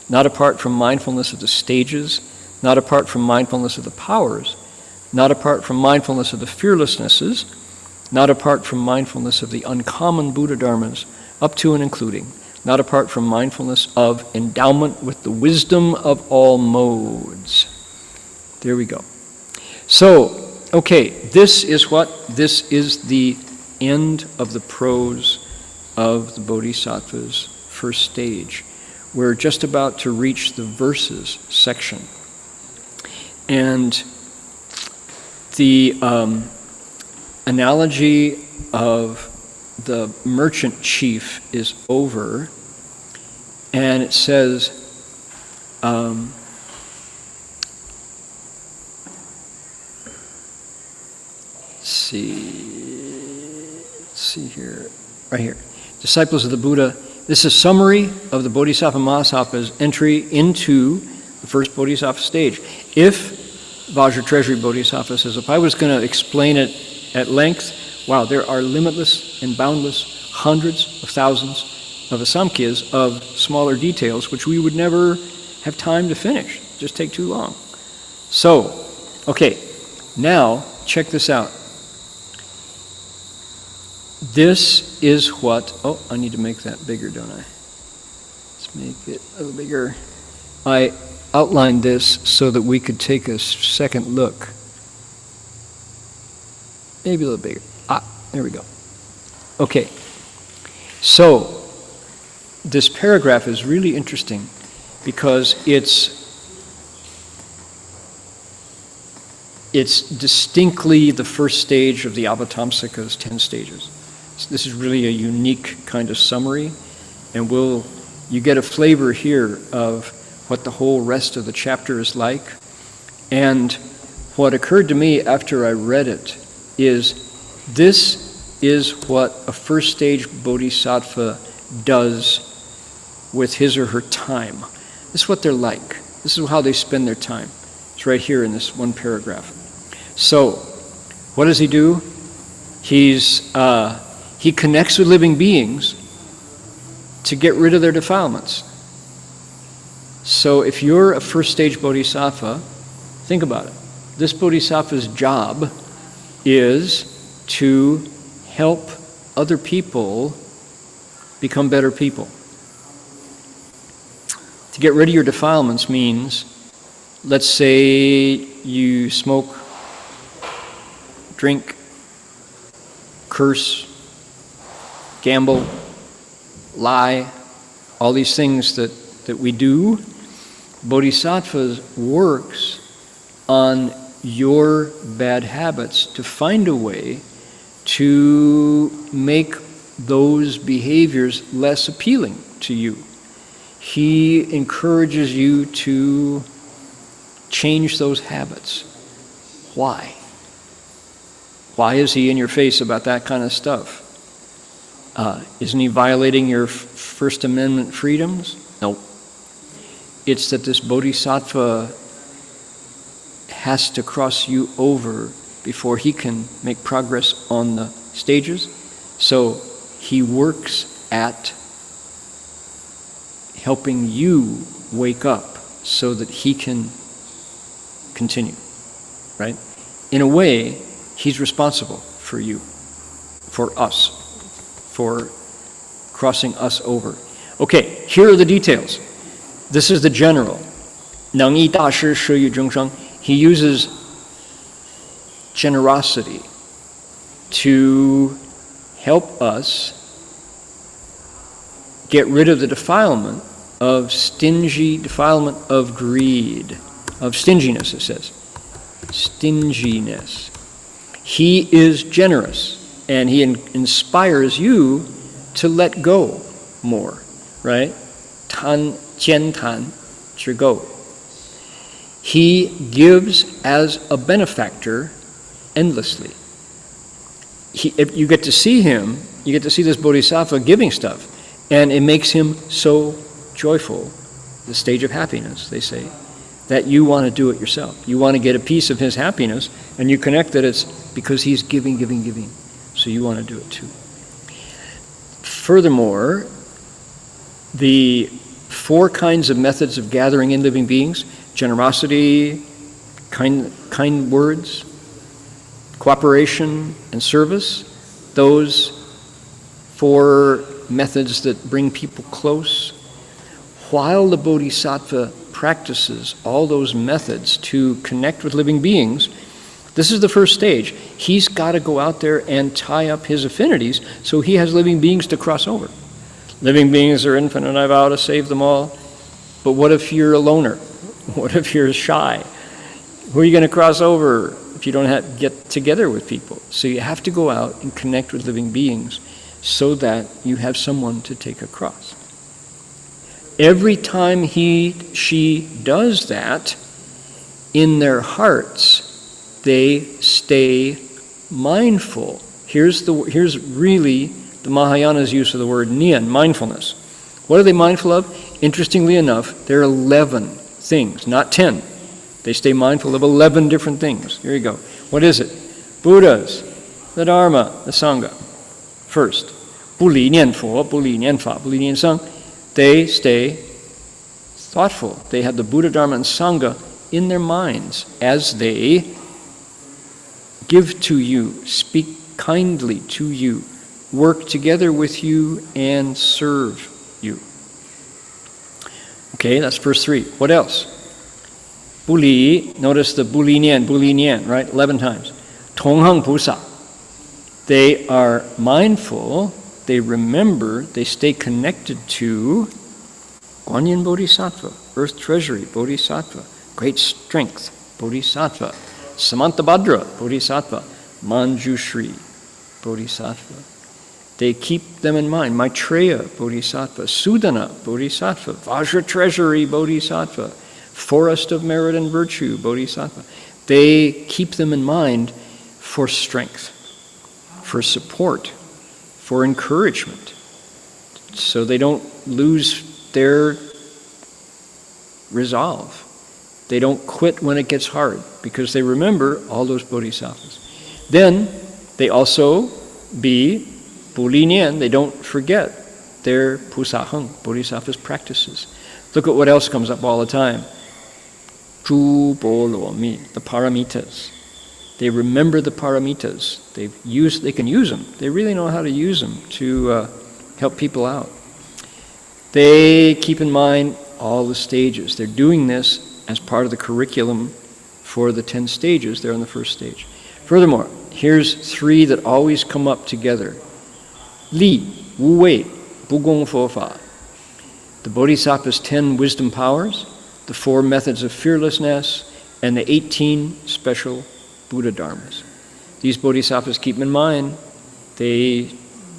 not apart from mindfulness of the stages, not apart from mindfulness of the powers, not apart from mindfulness of the fearlessnesses, not apart from mindfulness of the uncommon Buddha Dharmas, up to and including, not apart from mindfulness of endowment with the wisdom of all modes. There we go. So, okay, this is the end of the prose of the Bodhisattva's first stage. We're just about to reach the verses section. And the analogy of the merchant chief is over, and it says, let's see here, right here. Disciples of the Buddha, this is a summary of the Bodhisattva Mahasattva's entry into the first Bodhisattva stage. If Vajra Treasury Bodhisattva says, if I was going to explain it at length, wow, there are limitless and boundless hundreds of thousands of Asamkhyas of smaller details, which we would never have time to finish. Just take too long. So, okay, now check this out. This is what, oh, I need to make that bigger, don't I? Let's make it a little bigger. I outlined this so that we could take a second look. Maybe a little bigger. There we go. Okay, so this paragraph is really interesting because it's distinctly the first stage of the Avatamsaka's 10 stages. So this is really a unique kind of summary, and you get a flavor here of what the whole rest of the chapter is like. And what occurred to me after I read it is this is what a first stage bodhisattva does with his or her time. This is what they're like. This is how they spend their time. It's right here in this one paragraph. So, what does he do? He connects with living beings to get rid of their defilements. So if you're a first stage bodhisattva, think about it. This bodhisattva's job is to help other people become better people. To get rid of your defilements means, let's say you smoke, drink, curse, gamble, lie, all these things that we do. Bodhisattva works on your bad habits to find a way to make those behaviors less appealing to you. He encourages you to change those habits. Why? Why is he in your face about that kind of stuff? Isn't he violating your First Amendment freedoms? No. It's that this bodhisattva has to cross you over before he can make progress on the stages. So he works at helping you wake up so that he can continue, right? In a way, he's responsible for you, for us, for crossing us over. Okay, here are the details. This is the general. 能以大施，摄取众生. He uses generosity to help us get rid of the defilement of defilement of greed, of stinginess, it says. Stinginess. He is generous, and he inspires you to let go more, right? 贪之垢. He gives as a benefactor endlessly. If you get to see him, you get to see this bodhisattva giving stuff, and it makes him so joyful, the stage of happiness, they say, that you want to do it yourself. You want to get a piece of his happiness, and you connect that it's because he's giving. So you want to do it too. Furthermore, the 4 kinds of methods of gathering in living beings: generosity, kind words, cooperation, and service. Those 4 methods that bring people close. While the bodhisattva practices all those methods to connect with living beings, this is the first stage. He's got to go out there and tie up his affinities so he has living beings to cross over. Living beings are infinite, and I vow to save them all. But what if you're a loner? What if you're shy? Who are you going to cross over if you don't get together with people? So you have to go out and connect with living beings so that you have someone to take across. Every time she does that, in their hearts, they stay mindful. Here's really the Mahayana's use of the word nian, mindfulness. What are they mindful of? Interestingly enough, there are 11 things, not 10. They stay mindful of 11 different things. Here you go. What is it? Buddhas, the Dharma, the Sangha. First, 不离念佛, 不离念法, 不离念僧, they stay thoughtful. They have the Buddha, Dharma, and Sangha in their minds as they give to you, speak kindly to you, work together with you, and serve you. Okay, that's verse 3. What else? 不离, notice the 不离念, right? 11 times. 同行菩萨. They are mindful, they remember, they stay connected to Guanyin Bodhisattva, Earth Treasury Bodhisattva, Great Strength Bodhisattva, Samantabhadra Bodhisattva, Manjushri Bodhisattva. They keep them in mind. Maitreya Bodhisattva, Sudana Bodhisattva, Vajra Treasury Bodhisattva, Forest of Merit and Virtue Bodhisattva. They keep them in mind for strength, for support, for encouragement, so they don't lose their resolve. They don't quit when it gets hard because they remember all those bodhisattvas. Then they also be 不离念, they don't forget their pusahang, bodhisattvas practices. Look at what else comes up all the time. 诸波罗蜜, the paramitas. They remember the paramitas. They can use them. They really know how to use them to help people out. They keep in mind all the stages. They're doing this as part of the curriculum for the 10 stages. They're on the first stage. Furthermore, here's 3 that always come up together. 力, 无畏, 不共佛法. The Bodhisattva's 10 wisdom powers, the 4 methods of fearlessness, and the 18 special Buddha Dharmas. These Bodhisattvas keep them in mind. They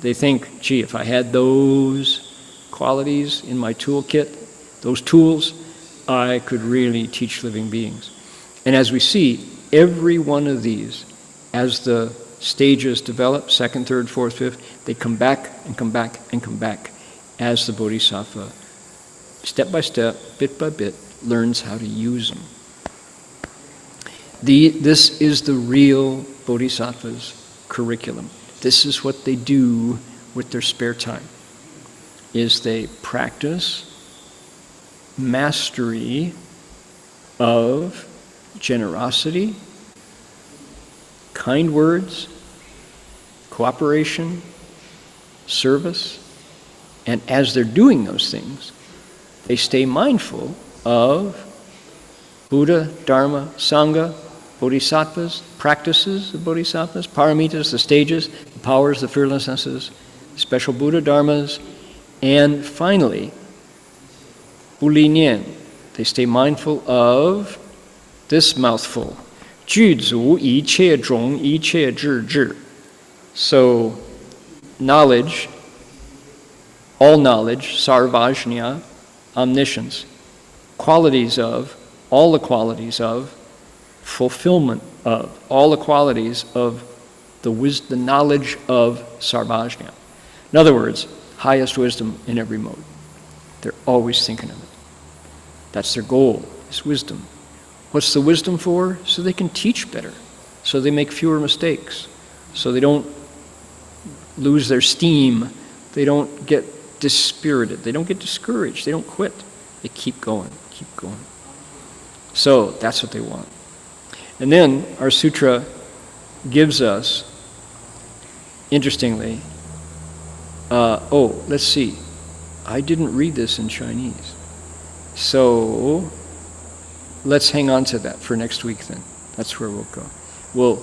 think, gee, if I had those qualities in my toolkit, those tools, I could really teach living beings. And as we see, every one of these, as the stages develop, 2nd, 3rd, 4th, 5th, they come back and come back and come back as the Bodhisattva, step by step, bit by bit, learns how to use them. This is the real Bodhisattva's curriculum. This is what they do with their spare time, is they practice mastery of generosity, kind words, cooperation, service, and as they're doing those things, they stay mindful of Buddha, Dharma, Sangha, Bodhisattvas, practices of Bodhisattvas, paramitas, the stages, the powers, the fearlessnesses, special Buddha Dharmas, and finally, 不离念, they stay mindful of this mouthful, 具足一切种一切智智. So, knowledge, all knowledge, sarvajña, omniscience, qualities of, all the qualities of, fulfillment of, all the qualities of the knowledge of sarvajña. In other words, highest wisdom in every mode. They're always thinking of it. That's their goal, is wisdom. What's the wisdom for? So they can teach better, so they make fewer mistakes, so they don't lose their steam, they don't get dispirited, they don't get discouraged, they don't quit. They keep going, keep going. So that's what they want. And then our sutra gives us, interestingly, let's see. I didn't read this in Chinese. So let's hang on to that for next week then. That's where we'll go.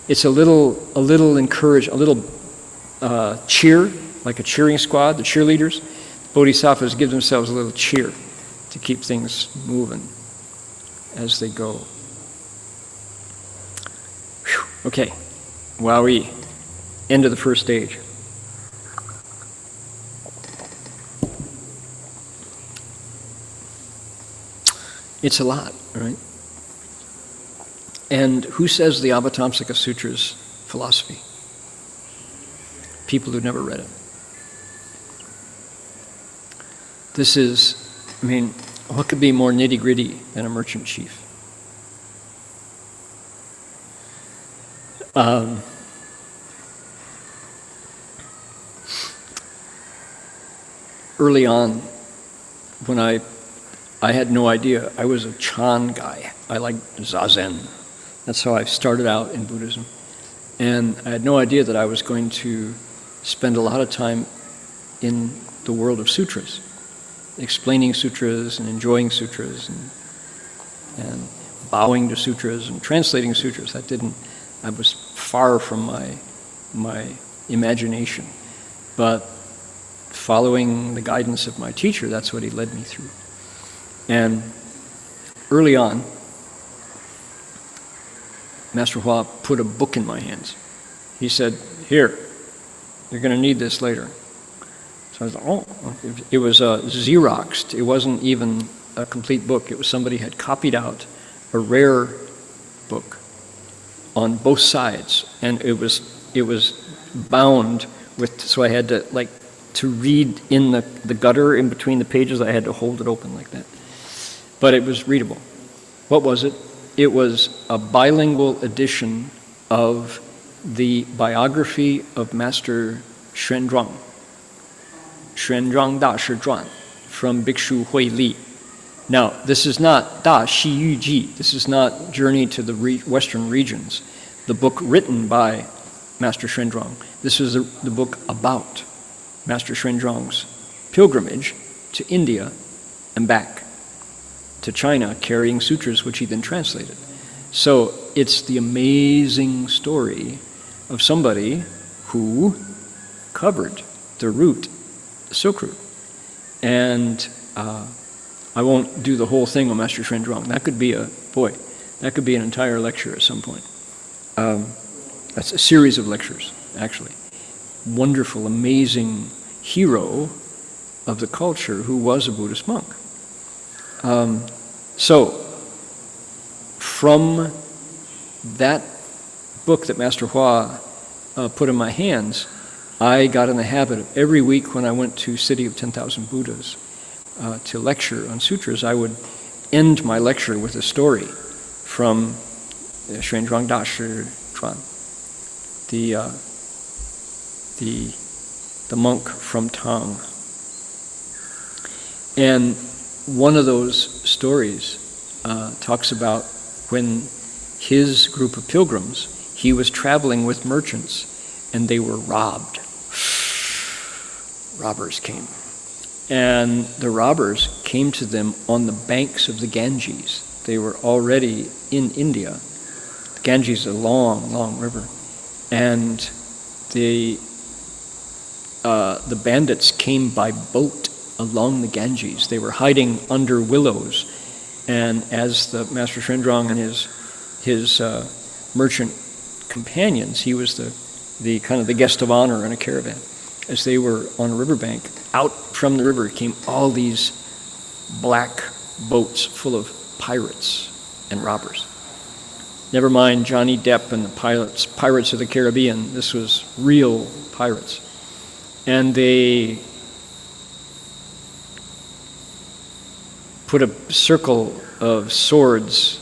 It's a little encourage, a little cheer, like a cheering squad, the cheerleaders. Bodhisattvas give themselves a little cheer to keep things moving as they go. Whew. Okay, wowie, end of the first stage. It's a lot, right? And who says the Avatamsaka Sutra is philosophy? People who've never read it. This is, what could be more nitty-gritty than a merchant chief? early on, when I had no idea. I was a Chan guy. I liked Zazen. That's how I started out in Buddhism. And I had no idea that I was going to spend a lot of time in the world of sutras, explaining sutras and enjoying sutras and bowing to sutras and translating sutras. I was far from my imagination. But following the guidance of my teacher, that's what he led me through. And early on, Master Hua put a book in my hands. He said, "Here, you're going to need this later." So I was like, oh, it was Xeroxed. It wasn't even a complete book. It was somebody had copied out a rare book on both sides, and it was bound with, so I had to read in the gutter in between the pages. I had to hold it open like that. But it was readable. What was it? It was a bilingual edition of the biography of Master Xuanzang Dashi Zhuan from Bhikshu Hui Li. Now, this is not Da Xi Yu Ji. This is not Journey to the Western Regions, the book written by Master Xuanzang. This is the book about Master Xuanzang's pilgrimage to India and back to China, carrying sutras which he then translated. So it's the amazing story of somebody who covered the route, the Silk Route. And I won't do the whole thing on Master Xuanzang. That could be an entire lecture at some point. That's a series of lectures, actually. Wonderful, amazing hero of the culture who was a Buddhist monk. So, from that book that Master Hua put in my hands, I got in the habit of every week when I went to City of 10,000 Buddhas to lecture on sutras, I would end my lecture with a story from Xuanzang Dashi Zhuan, the monk from Tang. And one of those stories talks about when his group of pilgrims, he was traveling with merchants and they were robbed. Robbers came. And the robbers came to them on the banks of the Ganges. They were already in India. The Ganges is a long, long river. And the bandits came by boat along the Ganges. They were hiding under willows. And as the Master Xuanzang and his merchant companions, he was the kind of the guest of honor in a caravan. As they were on a riverbank, out from the river came all these black boats full of pirates and robbers. Never mind Johnny Depp and the Pirates of the Caribbean. This was real pirates. And they put a circle of swords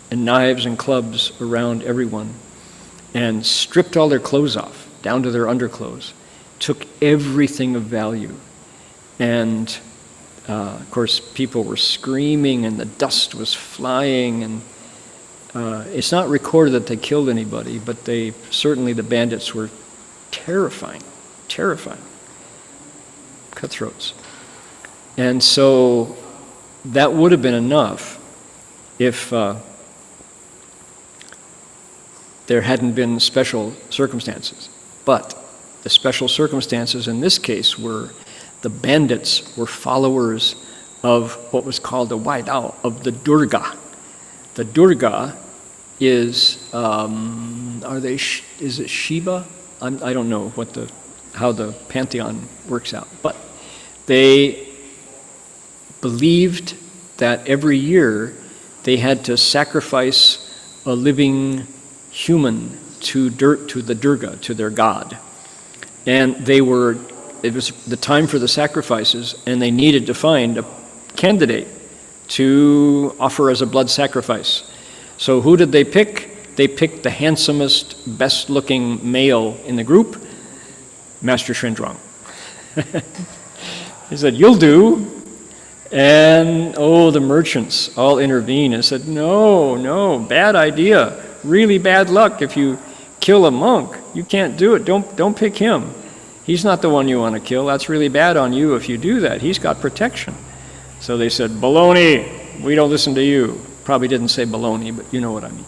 and knives and clubs around everyone and stripped all their clothes off, down to their underclothes, took everything of value. And of course, people were screaming and the dust was flying. And it's not recorded that they killed anybody, but certainly the bandits were terrifying. Cutthroats. And so that would have been enough if there hadn't been special circumstances. But the special circumstances in this case were the bandits were followers of what was called the Waidao, of the Durga. The Durga is, is it Shiva? I don't know how the pantheon works out, but they believed that every year they had to sacrifice a living human to the Durga, to their god. And it was the time for the sacrifices, and they needed to find a candidate to offer as a blood sacrifice. So who did they pick? They picked the handsomest, best-looking male in the group, Master Xuanzang. He said, you'll do. And the merchants all intervened and said, no, bad idea. Really bad luck if you kill a monk. You can't do it. Don't pick him. He's not the one you want to kill. That's really bad on you if you do that. He's got protection. So they said, baloney, we don't listen to you. Probably didn't say baloney, but you know what I mean.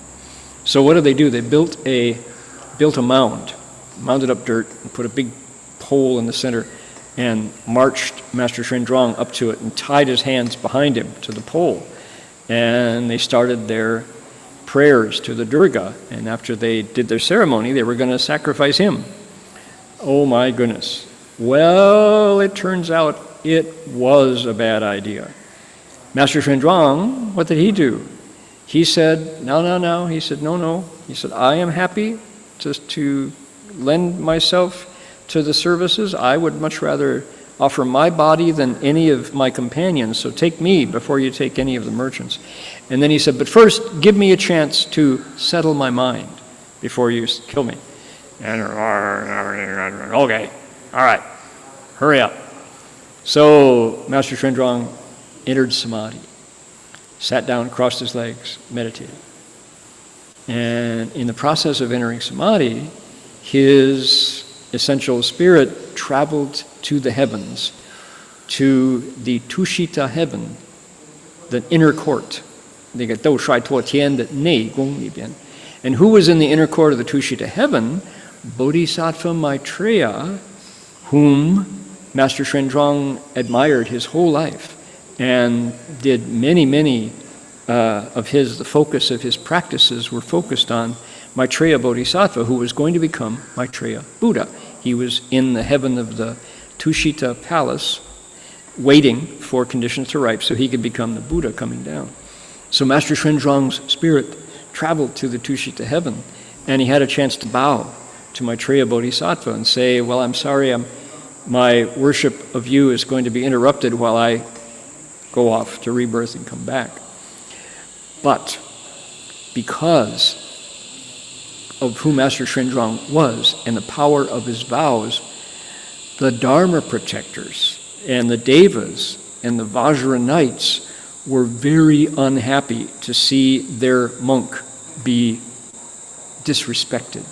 So what did they do? They built a mound, mounded up dirt, and put a big pole in the center, and marched Master Xuanzang up to it and tied his hands behind him to the pole. And they started their prayers to the Durga, and after they did their ceremony, they were going to sacrifice him. Oh my goodness. Well, it turns out it was a bad idea. Master Xuanzang, what did he do? He said, no. He said, no. He said, I am happy just to lend myself to the services. I would much rather offer my body than any of my companions, so take me before you take any of the merchants. And then he said, but first, give me a chance to settle my mind before you kill me. And, okay, all right, hurry up. So Master Xuanzang entered samadhi, sat down, crossed his legs, meditated. And in the process of entering samadhi, his essential spirit traveled to the heavens, to the Tushita heaven, the inner court, 那个斗率脱天的内宫里边. And who was in the inner court of the Tushita heaven? Bodhisattva Maitreya, whom Master Xuanzang admired his whole life and did many the focus of his practices were focused on Maitreya Bodhisattva, who was going to become Maitreya Buddha. He was in the heaven of the Tushita palace, waiting for conditions to ripe so he could become the Buddha coming down. So Master Xuanzang's spirit traveled to the Tushita heaven, and he had a chance to bow to Maitreya Bodhisattva and say, well, I'm sorry, my worship of you is going to be interrupted while I go off to rebirth and come back. But because of who Master Xuanzang was and the power of his vows, the Dharma protectors and the Devas and the Vajra knights were very unhappy to see their monk be disrespected.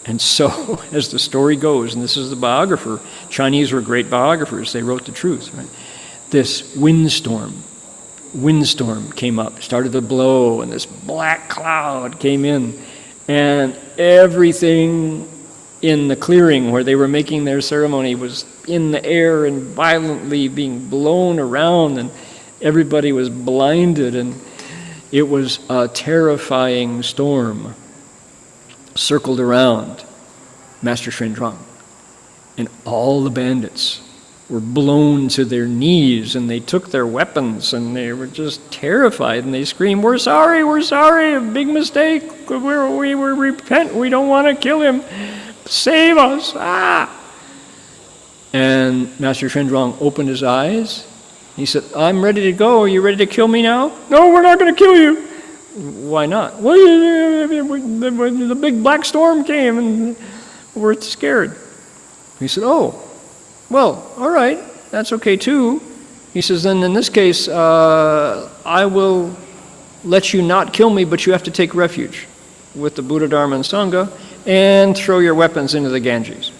And so, as the story goes, and this is the biographer, Chinese were great biographers, they wrote the truth, right? This windstorm came up, started to blow, and this black cloud came in, and everything in the clearing where they were making their ceremony was in the air and violently being blown around, and everybody was blinded, and it was a terrifying storm circled around Master Xuanzang. And all the bandits were blown to their knees, and they took their weapons, and they were just terrified, and they screamed, we're sorry, a big mistake, we repent, we don't want to kill him, save us, And Master Xuanzang opened his eyes. He said, I'm ready to go, are you ready to kill me now? No, we're not going to kill you. Why not? Well, the big black storm came, and we're scared. He said, oh, well, all right, that's okay too. He says, then in this case, I will let you not kill me, but you have to take refuge with the Buddha, Dharma, and Sangha and throw your weapons into the Ganges.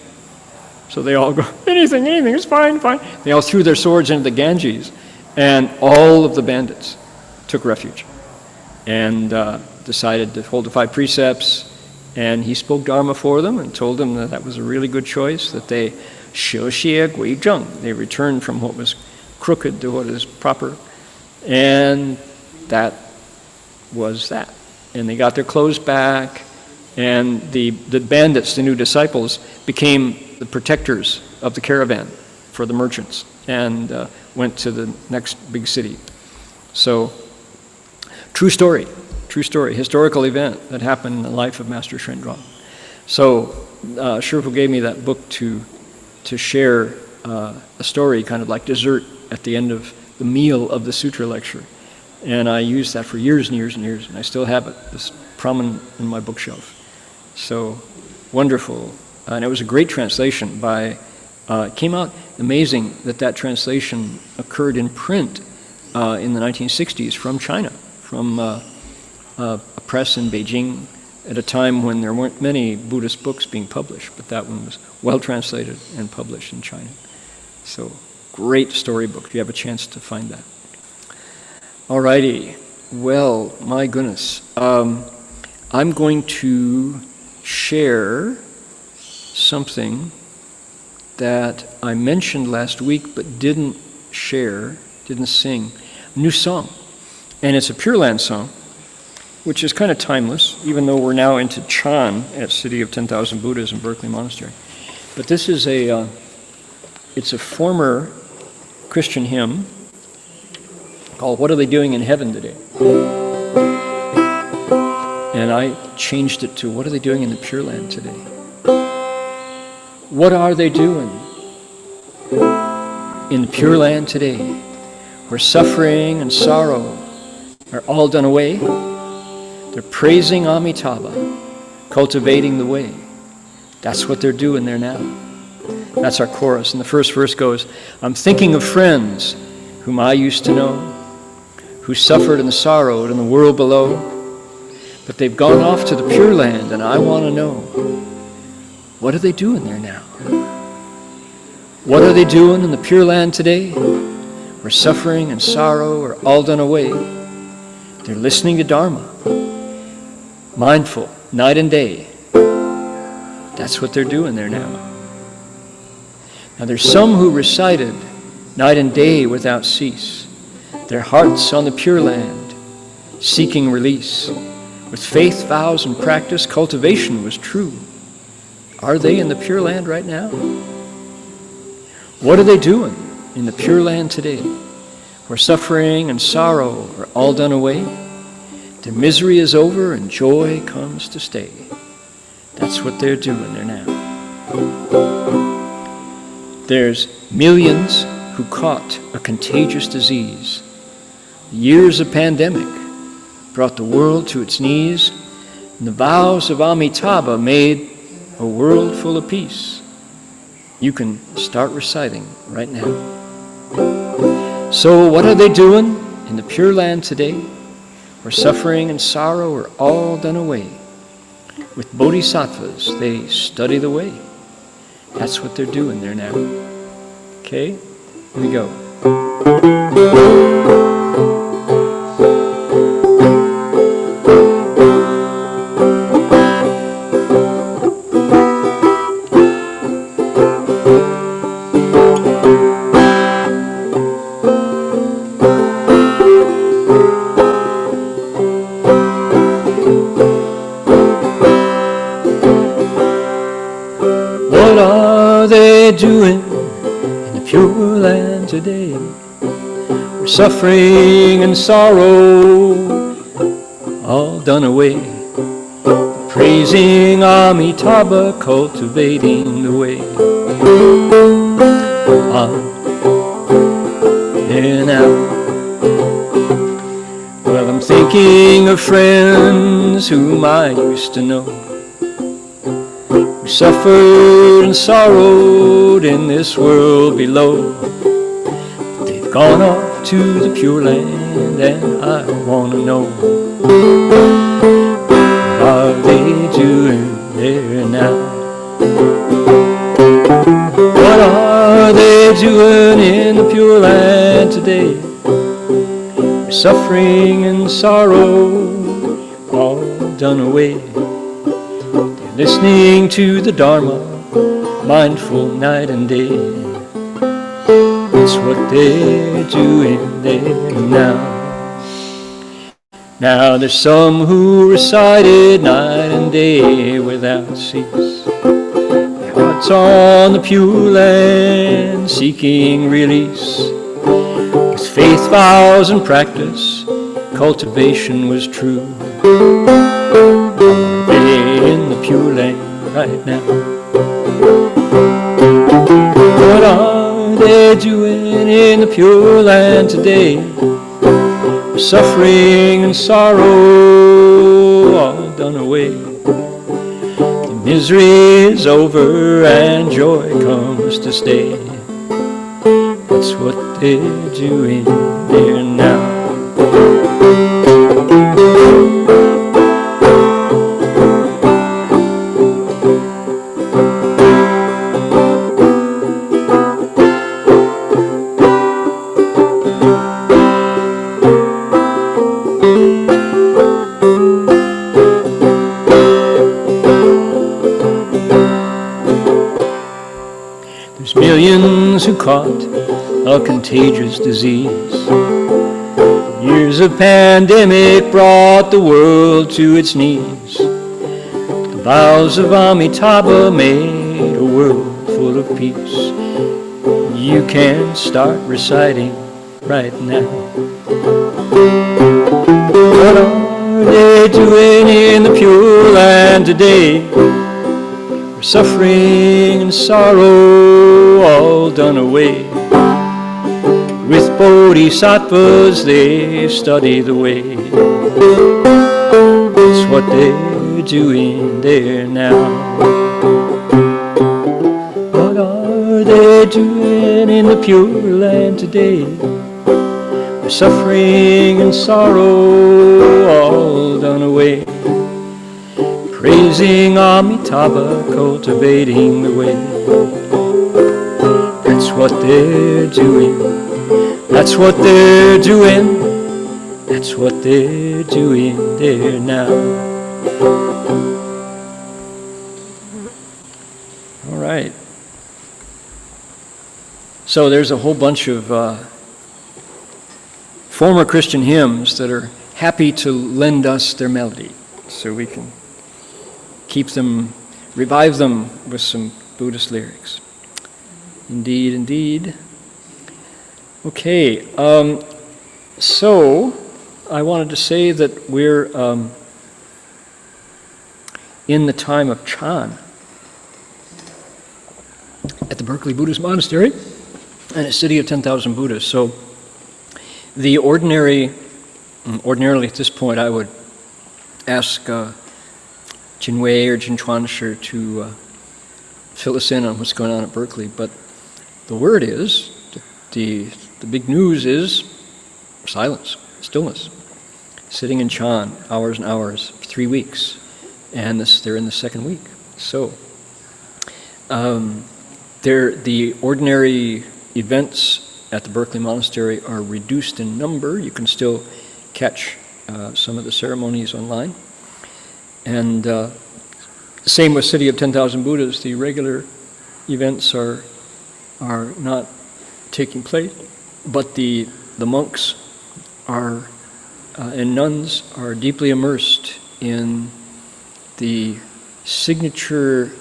So they all go, anything, it's fine. They all threw their swords into the Ganges, and all of the bandits took refuge and decided to hold the 5 precepts. And he spoke Dharma for them and told them that was a really good choice, that they 舍邪归正, they returned from what was crooked to what is proper. And that was that. And they got their clothes back, and the bandits, the new disciples, became the protectors of the caravan for the merchants, and went to the next big city. So, true story, historical event that happened in the life of Master Xuanzang. So, Shifu gave me that book to share a story, kind of like dessert at the end of the meal of the sutra lecture. And I used that for years and years and years, and I still have it, this prominent in my bookshelf. So, wonderful. And it was a great translation by It came out amazing that translation occurred in print in the 1960s from China, from a press in Beijing at a time when there weren't many Buddhist books being published, but that one was well translated and published in China. So, great storybook, if you have a chance to find that. Alrighty, well, my goodness. I'm going to share something that I mentioned last week but didn't sing. A new song. And it's a Pure Land song, which is kind of timeless, even though we're now into Chan at City of 10,000 Buddhas in Berkeley Monastery. But this is it's a former Christian hymn called What Are They Doing in Heaven Today? And I changed it to What Are They Doing in the Pure Land Today? What are they doing in the Pure Land today, where suffering and sorrow are all done away? They're praising Amitabha, cultivating the way. That's what they're doing there now. That's our chorus. And the first verse goes, I'm thinking of friends whom I used to know, who suffered and sorrowed in the world below, but they've gone off to the Pure Land, and I want to know, what are they doing there now? What are they doing in the Pure Land today, where suffering and sorrow are all done away? They're listening to Dharma, mindful night and day. That's what they're doing there now. Now there's some who recited night and day without cease, their hearts on the Pure Land, seeking release. With faith, vows, and practice, cultivation was true. Are they in the Pure Land right now? What are they doing in the Pure Land today, where suffering and sorrow are all done away? Their misery is over and joy comes to stay. That's what they're doing there now. There's millions who caught a contagious disease. Years of pandemic brought the world to its knees, and the vows of Amitabha made a world full of peace. You can start reciting right now. So what are they doing in the Pure Land today, where suffering and sorrow are all done away? With Bodhisattvas, they study the way. That's what they're doing there now. Okay, here we go. Doing in the Pure Land today, where suffering and sorrow all done away, praising Amitabha, cultivating the way. And now, well, I'm thinking of friends whom I used to know, suffered and sorrowed in this world below. But they've gone off to the Pure Land, and I want to know, what are they doing there now? What are they doing in the Pure Land today, where suffering and sorrow all done away? Listening to the Dharma, mindful night and day. That's what they're doing there now. Now there's some who recited night and day without cease, their hearts on the Pure Land, seeking release. With faith, vows, and practice, cultivation was true. In the Pure Land right now. What are they doing in the Pure Land today, where suffering and sorrow all done away? The misery is over and joy comes to stay. That's what they're doing there now. Millions who caught a contagious disease. Years of pandemic brought the world to its knees. The vows of Amitabha made a world full of peace. You can start reciting right now. What are they doing in the Pure Land today? Where suffering and sorrow all done away. With Bodhisattvas they study the way. That's what they're doing there now. What are they doing in the Pure Land today? Where suffering and sorrow all done away. Praising Amitabha, cultivating the way. That's what they're doing. That's what they're doing. That's what they're doing there now. All right. So there's a whole bunch of former Christian hymns that are happy to lend us their melody, so we can keep them, revive them with some Buddhist lyrics. Indeed, indeed. Okay, so I wanted to say that we're in the time of Chan at the Berkeley Buddhist Monastery and a city of 10,000 Buddhas. So the ordinarily at this point I would ask Jinwei or Jinchuan to fill us in on what's going on at Berkeley, but the word is, the big news is silence, stillness. Sitting in Chan, hours and hours, for 3 weeks, and they're in the second week. So, the ordinary events at the Berkeley Monastery are reduced in number. You can still catch some of the ceremonies online. And same with City of 10,000 Buddhas. The regular events are not taking place, but the monks are and nuns are deeply immersed in the signature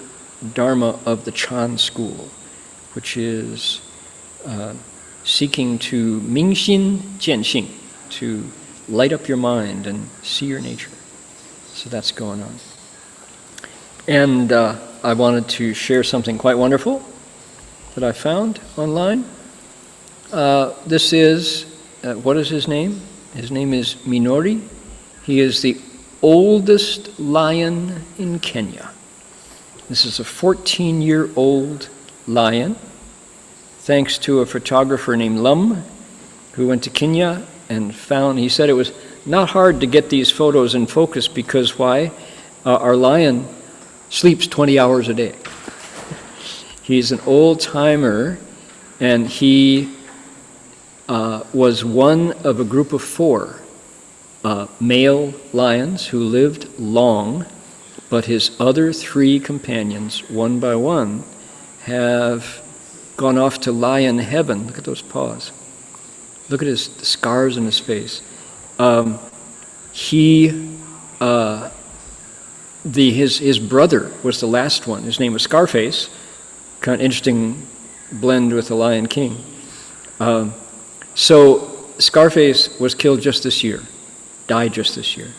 Dharma of the Chan school, which is seeking to Mingxin Jianxing, to light up your mind and see your nature. So that's going on. And I wanted to share something quite wonderful that I found online. This is, what is his name? His name is Minori. He is the oldest lion in Kenya. This is a 14-year-old lion, thanks to a photographer named Lum, who went to Kenya and found, he said it was not hard to get these photos in focus because why? Our lion sleeps 20 hours a day. He's an old-timer, and he was one of a group of 4 male lions who lived long, but his other 3 companions, one by one, have gone off to lion heaven. Look at those paws. Look at the scars in his face. His brother was the last one. His name was Scarface. Kind of interesting blend with the Lion King. So Scarface was killed just this year, died just this year.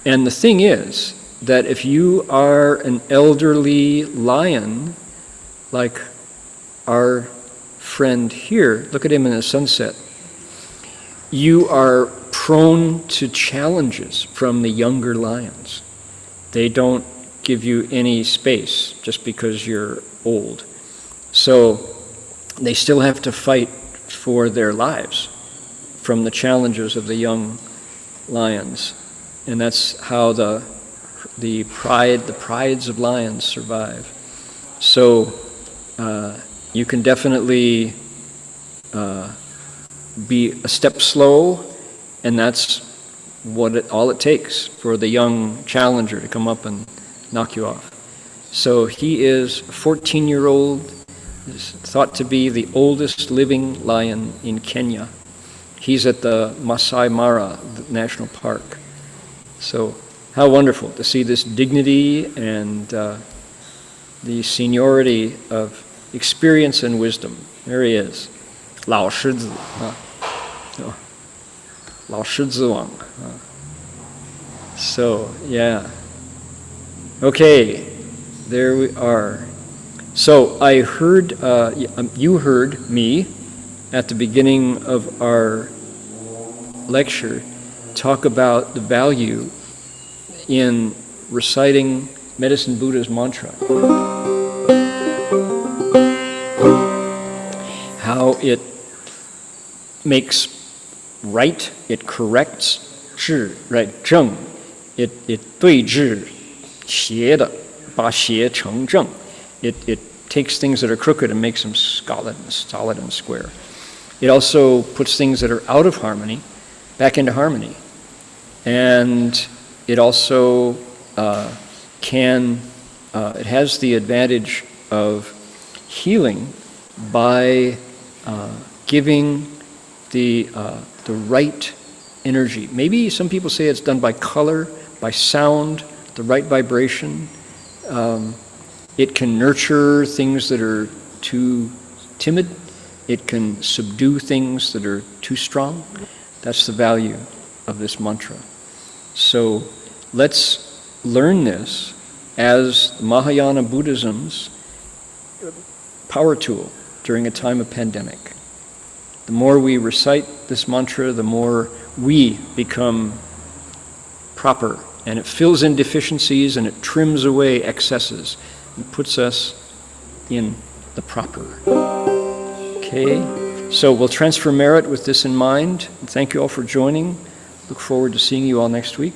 And the thing is that if you are an elderly lion, like our friend here, look at him in the sunset, you are prone to challenges from the younger lions. They don't give you any space just because you're old. So they still have to fight for their lives from the challenges of the young lions. And that's how the prides of lions survive. So you can definitely be a step slow, and that's all it takes for the young challenger to come up and knock you off. So he is a 14-year-old, is thought to be the oldest living lion in Kenya. He's at the Masai Mara National Park. So how wonderful to see this dignity and the seniority of experience and wisdom. There he is, 老狮子啊，老狮子王啊。So yeah, okay, there we are. So I heard, you heard me at the beginning of our lecture talk about the value in reciting Medicine Buddha's mantra. How it makes right, it corrects 治 right 正 it 对治邪的把邪成正 it takes things that are crooked and makes them solid and square. It also puts things that are out of harmony back into harmony, and it also it has the advantage of healing by giving the right energy. Maybe some people say it's done by color, by sound, the right vibration. It can nurture things that are too timid. It can subdue things that are too strong. That's the value of this mantra. So let's learn this as Mahayana Buddhism's power tool during a time of pandemic. The more we recite this mantra, the more we become proper, and it fills in deficiencies and it trims away excesses and puts us in the proper. Okay, so we'll transfer merit with this in mind. Thank you all for joining. Look forward to seeing you all next week.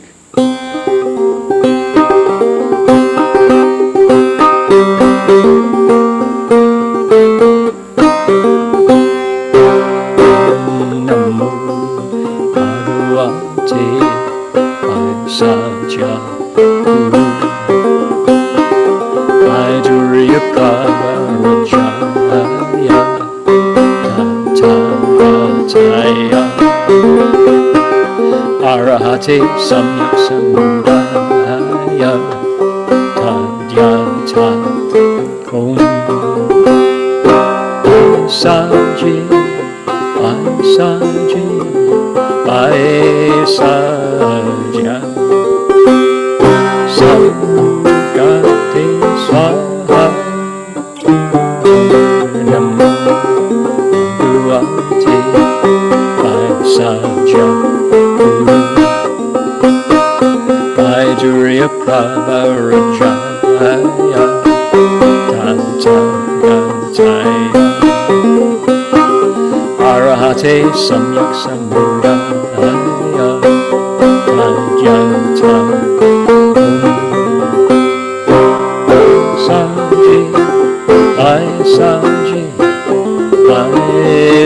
Arahate samyak samudaya tadyata om saji saja samugate swaha namo duate saja Vajuriya Prabharajaya Tathagata Arahate Samyak Samudaya Tadyata Saji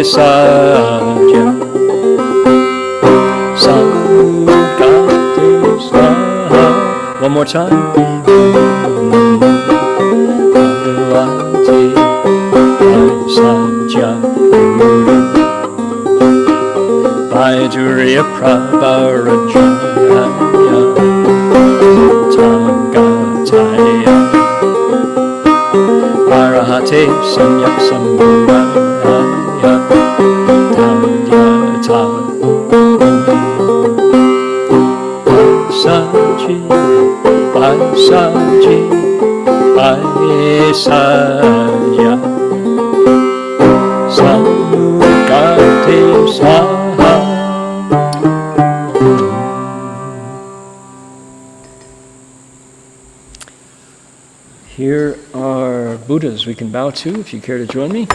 Saja One more time. Vajuriya Prabharajaya Tagataya Arahate Samyak Samudaya Tadyata Saji Saja Samugate Swaha. Here are Buddhas we can bow to if you care to join me.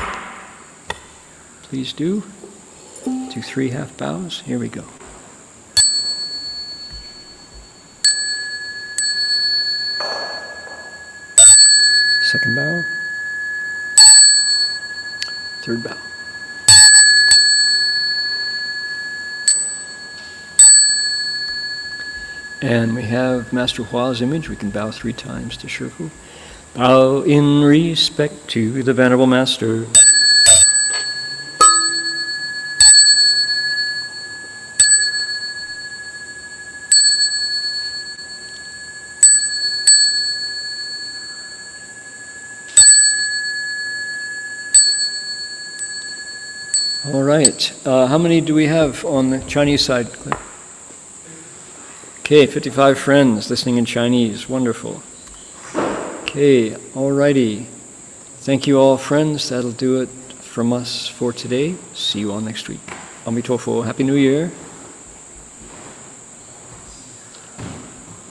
Please do. Do 3 half bows. Here we go. Second bow. Third bow. And we have Master Hua's image. We can bow 3 times to Shifu. Bow in respect to the Venerable Master. All right. How many do we have on the Chinese side? Okay, 55 friends listening in Chinese. Wonderful. Okay, all righty. Thank you all, friends. That'll do it from us for today. See you all next week. Amitofo. Happy New Year.